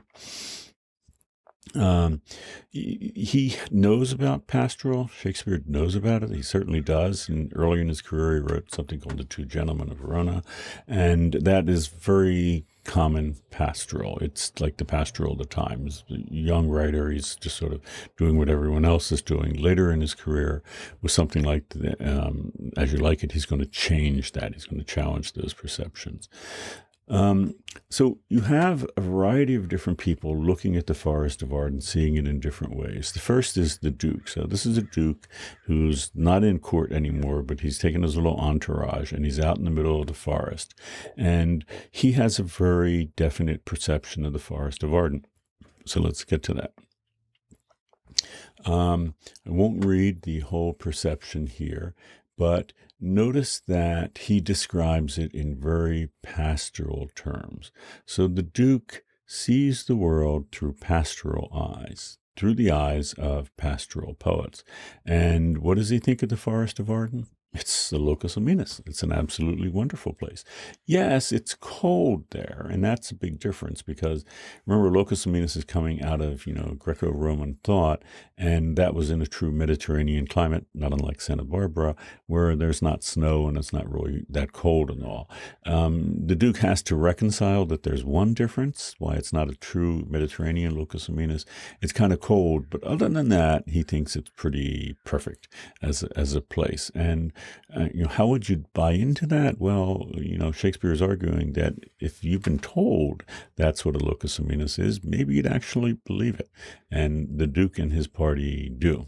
he knows about pastoral. Shakespeare knows about it. He certainly does. And early in his career, he wrote something called The Two Gentlemen of Verona. And that is very common pastoral. It's like the pastoral of the time. He's a young writer. He's just sort of doing what everyone else is doing. Later in his career, with something like As You Like It, he's going to change that. He's going to challenge those perceptions. So you have a variety of different people looking at the Forest of Arden, seeing it in different ways. The first is the Duke. So this is a Duke who's not in court anymore, but he's taken his little entourage and he's out in the middle of the forest. And he has a very definite perception of the Forest of Arden. So let's get to that. I won't read the whole perception here, but notice that he describes it in very pastoral terms. So the Duke sees the world through pastoral eyes, through the eyes of pastoral poets. And what does he think of the Forest of Arden? It's the locus amenus. It's an absolutely wonderful place. Yes, it's cold there, and that's a big difference because remember, locus amenus is coming out of, Greco-Roman thought, and that was in a true Mediterranean climate, not unlike Santa Barbara, where there's not snow and it's not really that cold and all. The Duke has to reconcile that there's one difference, why it's not a true Mediterranean locus amenus. It's kind of cold, but other than that, he thinks it's pretty perfect as a place. And how would you buy into that? Well, Shakespeare is arguing that if you've been told that's what a locus amenus is, maybe you'd actually believe it. And the Duke and his party do.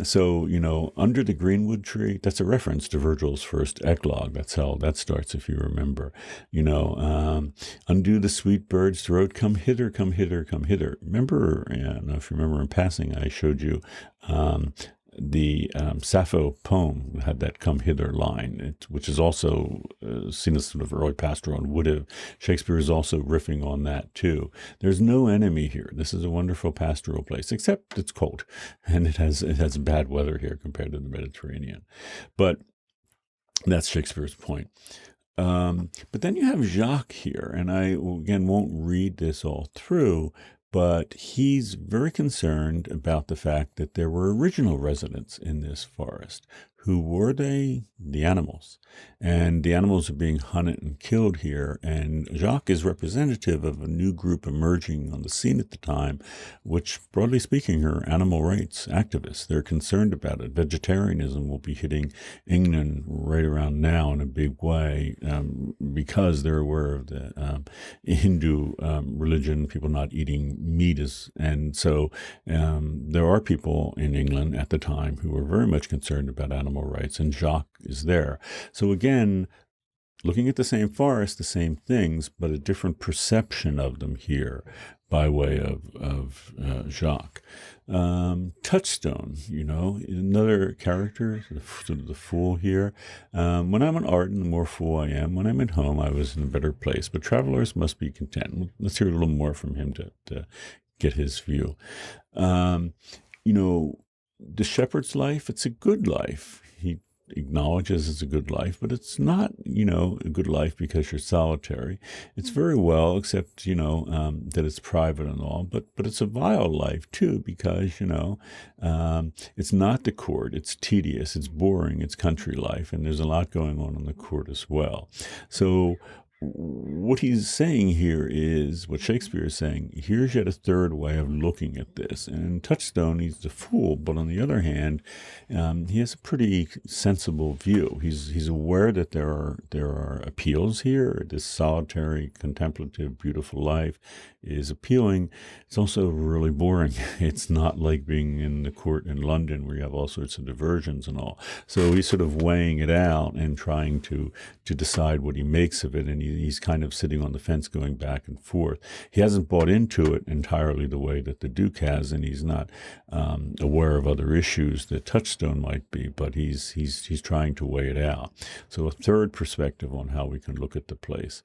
So, under the greenwood tree, that's a reference to Virgil's first eclogue. That's how that starts, if you remember. Undo the sweet bird's throat, come hither, come hither, come hither. Remember, I don't know if you remember in passing, I showed you the Sappho poem had that "come hither" line, which is also seen as sort of early pastoral and would have. Shakespeare is also riffing on that too. There's no enemy here. This is a wonderful pastoral place, except it's cold and it has bad weather here compared to the Mediterranean. But that's Shakespeare's point. But then you have Jacques here, and I again won't read this all through. But he's very concerned about the fact that there were original residents in this forest Who were they? The animals. And the animals are being hunted and killed here. And Jacques is representative of a new group emerging on the scene at the time, which, broadly speaking, are animal rights activists. They're concerned about it. Vegetarianism will be hitting England right around now in a big way, because they're aware of the Hindu religion, people not eating meat. And so there are people in England at the time who were very much concerned about animal rights, and Jacques is there. So again, looking at the same forest, the same things, but a different perception of them here by way of Jacques. Touchstone, another character, sort of the fool here. When I'm in Arden, the more fool I am. When I'm at home, I was in a better place. But travelers must be content. Let's hear a little more from him to get his view. The shepherd's life, it's a good life. He acknowledges it's a good life, but it's not, a good life because you're solitary. It's very well, except, that it's private and all, but it's a vile life too, because, it's not the court. It's tedious. It's boring. It's country life. And there's a lot going on the court as well. So what he's saying here is, what Shakespeare is saying, here's yet a third way of looking at this. And Touchstone, he's the fool, but on the other hand, he has a pretty sensible view. He's aware that there are appeals here. This solitary, contemplative, beautiful life is appealing. It's also really boring. It's not like being in the court in London where you have all sorts of diversions and all. So he's sort of weighing it out and trying to decide what he makes of it, and he's kind of sitting on the fence going back and forth. He hasn't bought into it entirely the way that the Duke has, and he's not aware of other issues that Touchstone might be, but he's trying to weigh it out. So a third perspective on how we can look at the place.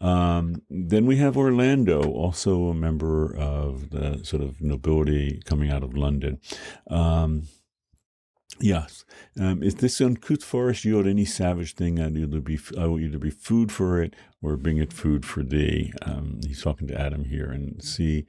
Then we have Orlando, also a member of the sort of nobility coming out of London. Yes. If this uncouth forest yield any savage thing, I will either be food for it or bring it food for thee. He's talking to Adam here, and see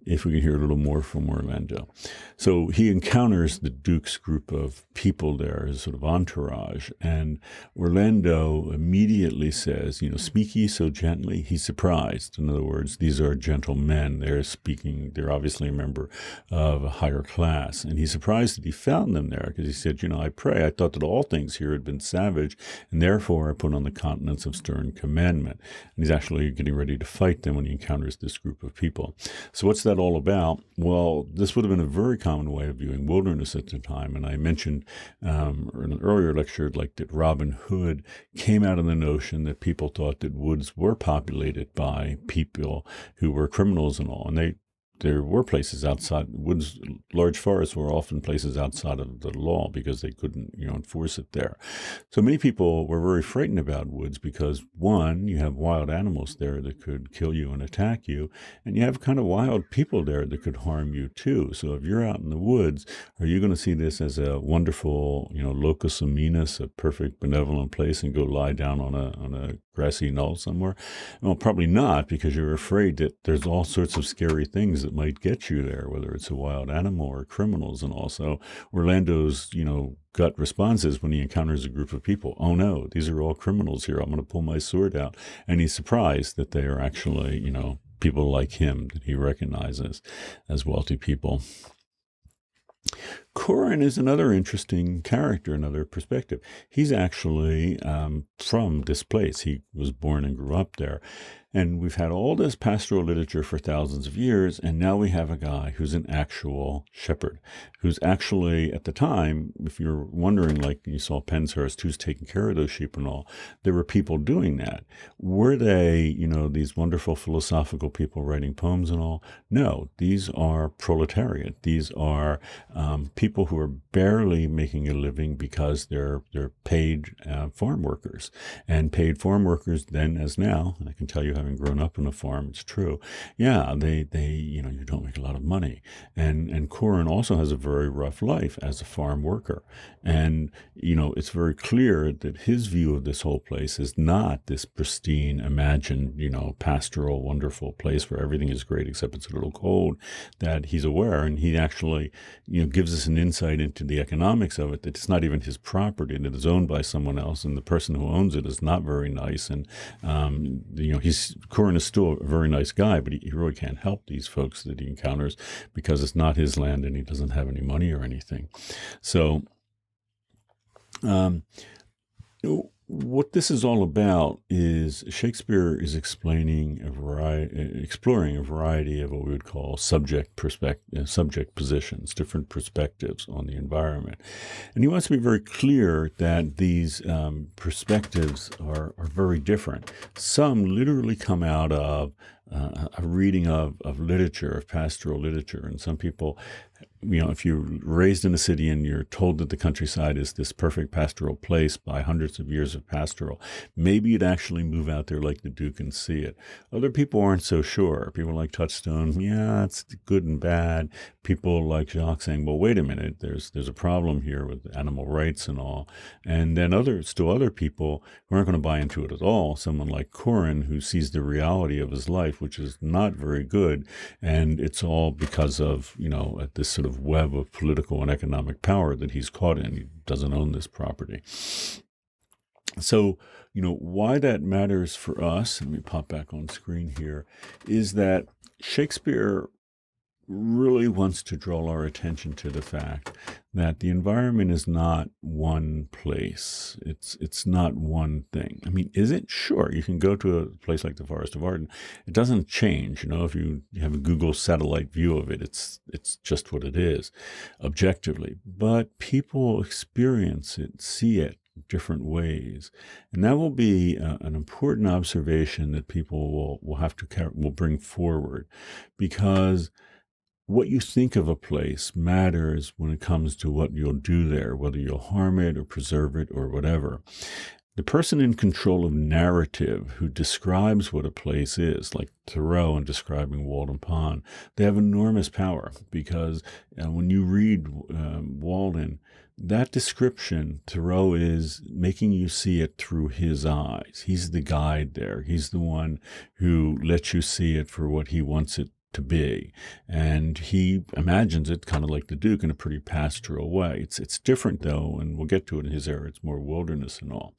if we can hear a little more from Orlando. So he encounters the Duke's group of people there, his sort of entourage, and Orlando immediately says, speak ye so gently? He's surprised. In other words, these are gentle men. They're obviously a member of a higher class, and he's surprised that he found them there, because he said, I pray, I thought that all things here had been savage, and therefore I put on the countenance of stern commandment. And he's actually getting ready to fight them when he encounters this group of people. So what's that all about? Well, this would have been a very common way of viewing wilderness at the time. And I mentioned in an earlier lecture, like that Robin Hood came out of the notion that people thought that woods were populated by people who were criminals and all. And there were places outside woods. Large forests were often places outside of the law because they couldn't, enforce it there. So many people were very frightened about woods because, one, you have wild animals there that could kill you and attack you, and you have kind of wild people there that could harm you too. So if you're out in the woods, are you going to see this as a wonderful, locus amenus, a perfect benevolent place, and go lie down on a grassy knoll somewhere? Well, probably not, because you're afraid that there's all sorts of scary things that might get you there, whether it's a wild animal or criminals. And also Orlando's, gut responses when he encounters a group of people, oh no, these are all criminals here, I'm going to pull my sword out. And he's surprised that they are actually, people like him that he recognizes as wealthy people. Corin is another interesting character, another perspective. He's actually from this place. He was born and grew up there. And we've had all this pastoral literature for thousands of years, and now we have a guy who's an actual shepherd, who's actually, at the time, if you're wondering, like you saw Penshurst, who's taking care of those sheep and all, there were people doing that. Were they, these wonderful philosophical people writing poems and all? No, these are proletariat. These are people who are barely making a living because they're paid farm workers. And paid farm workers then as now, and I can tell you having grown up on a farm, it's true. Yeah, they you don't make a lot of money. And Corin also has a very rough life as a farm worker. And, it's very clear that his view of this whole place is not this pristine, imagined, pastoral, wonderful place where everything is great except it's a little cold, that he's aware. And he actually, gives us an insight into the economics of it, that it's not even his property, that it's owned by someone else, and the person who owns it is not very nice. And Corran is still a very nice guy, but he really can't help these folks that he encounters because it's not his land and he doesn't have any money or anything. So what this is all about is Shakespeare is exploring a variety of what we would call subject positions, different perspectives on the environment. And he wants to be very clear that these perspectives are very different. Some literally come out of a reading of literature, of pastoral literature. And some people, if you're raised in a city and you're told that the countryside is this perfect pastoral place by hundreds of years of pastoral, maybe you'd actually move out there like the Duke and see it. Other people aren't so sure. People like Touchstone, yeah, it's good and bad. People like Jacques saying, well, wait a minute, there's a problem here with animal rights and all. And then other people who aren't going to buy into it at all. Someone like Corran, who sees the reality of his life, which is not very good. And it's all because of, this sort of web of political and economic power that he's caught in. He doesn't own this property. So, why that matters for us, let me pop back on screen here, is that Shakespeare really wants to draw our attention to the fact that the environment is not one place. It's not one thing. I mean, is it? Sure, you can go to a place like the Forest of Arden. It doesn't change. If you have a Google satellite view of it, it's just what it is, objectively. But people experience it, see it different ways, and that will be an important observation that people will bring forward, because what you think of a place matters when it comes to what you'll do there, whether you'll harm it or preserve it or whatever. The person in control of narrative who describes what a place is, like Thoreau in describing Walden Pond, they have enormous power, because when you read Walden, that description, Thoreau is making you see it through his eyes. He's the guide there. He's the one who lets you see it for what he wants it to be. And he imagines it kind of like the Duke in a pretty pastoral way. It's different, though, and we'll get to it in his era. It's more wilderness and all.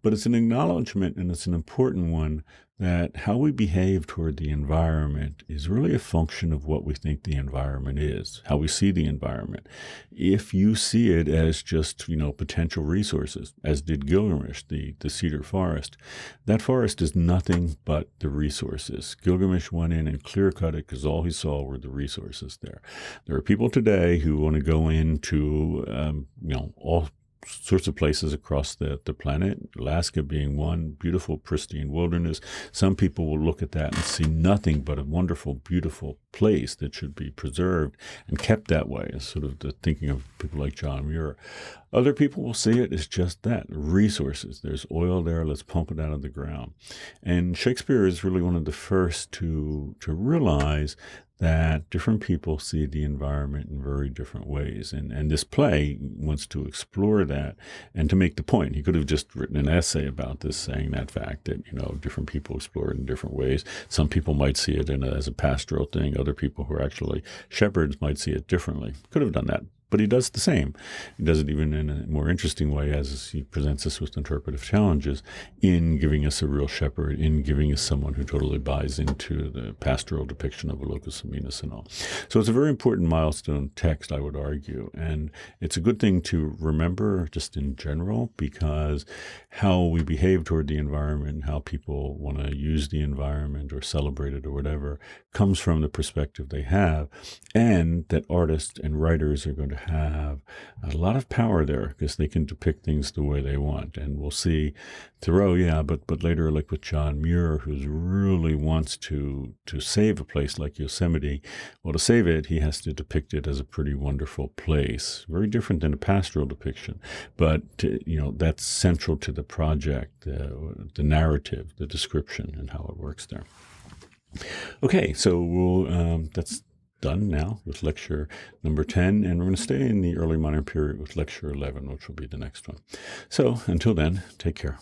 But it's an acknowledgement, and it's an important one, that how we behave toward the environment is really a function of what we think the environment is, how we see the environment. If you see it as just, potential resources, as did Gilgamesh, the cedar forest, that forest is nothing but the resources. Gilgamesh went in and clear-cut it because all he saw were the resources there. There are people today who want to go into, all sorts of places across the planet, Alaska being one, beautiful, pristine wilderness. Some people will look at that and see nothing but a wonderful, beautiful place that should be preserved and kept that way, is sort of the thinking of people like John Muir. Other people will see it as just that, resources. There's oil there, let's pump it out of the ground. And Shakespeare is really one of the first to realize that different people see the environment in very different ways. And this play wants to explore that and to make the point. He could have just written an essay about this, saying that fact that, different people explore it in different ways. Some people might see it as a pastoral thing. Other people who are actually shepherds might see it differently. Could have done that. But he does the same. He does it even in a more interesting way, as he presents us with interpretive challenges in giving us a real shepherd, in giving us someone who totally buys into the pastoral depiction of a locus coeminus and all. So it's a very important milestone text, I would argue. And it's a good thing to remember just in general, because how we behave toward the environment, how people want to use the environment or celebrate it or whatever, comes from the perspective they have, and that artists and writers are going to have a lot of power there because they can depict things the way they want. And we'll see Thoreau, but later, like with John Muir, who really wants to save a place like Yosemite. Well, to save it, he has to depict it as a pretty wonderful place, very different than a pastoral depiction. But that's central to the project, the narrative, the description, and how it works there. Okay, so that's done now with lecture number 10, and we're going to stay in the early modern period with lecture 11, which will be the next one. So until then, take care.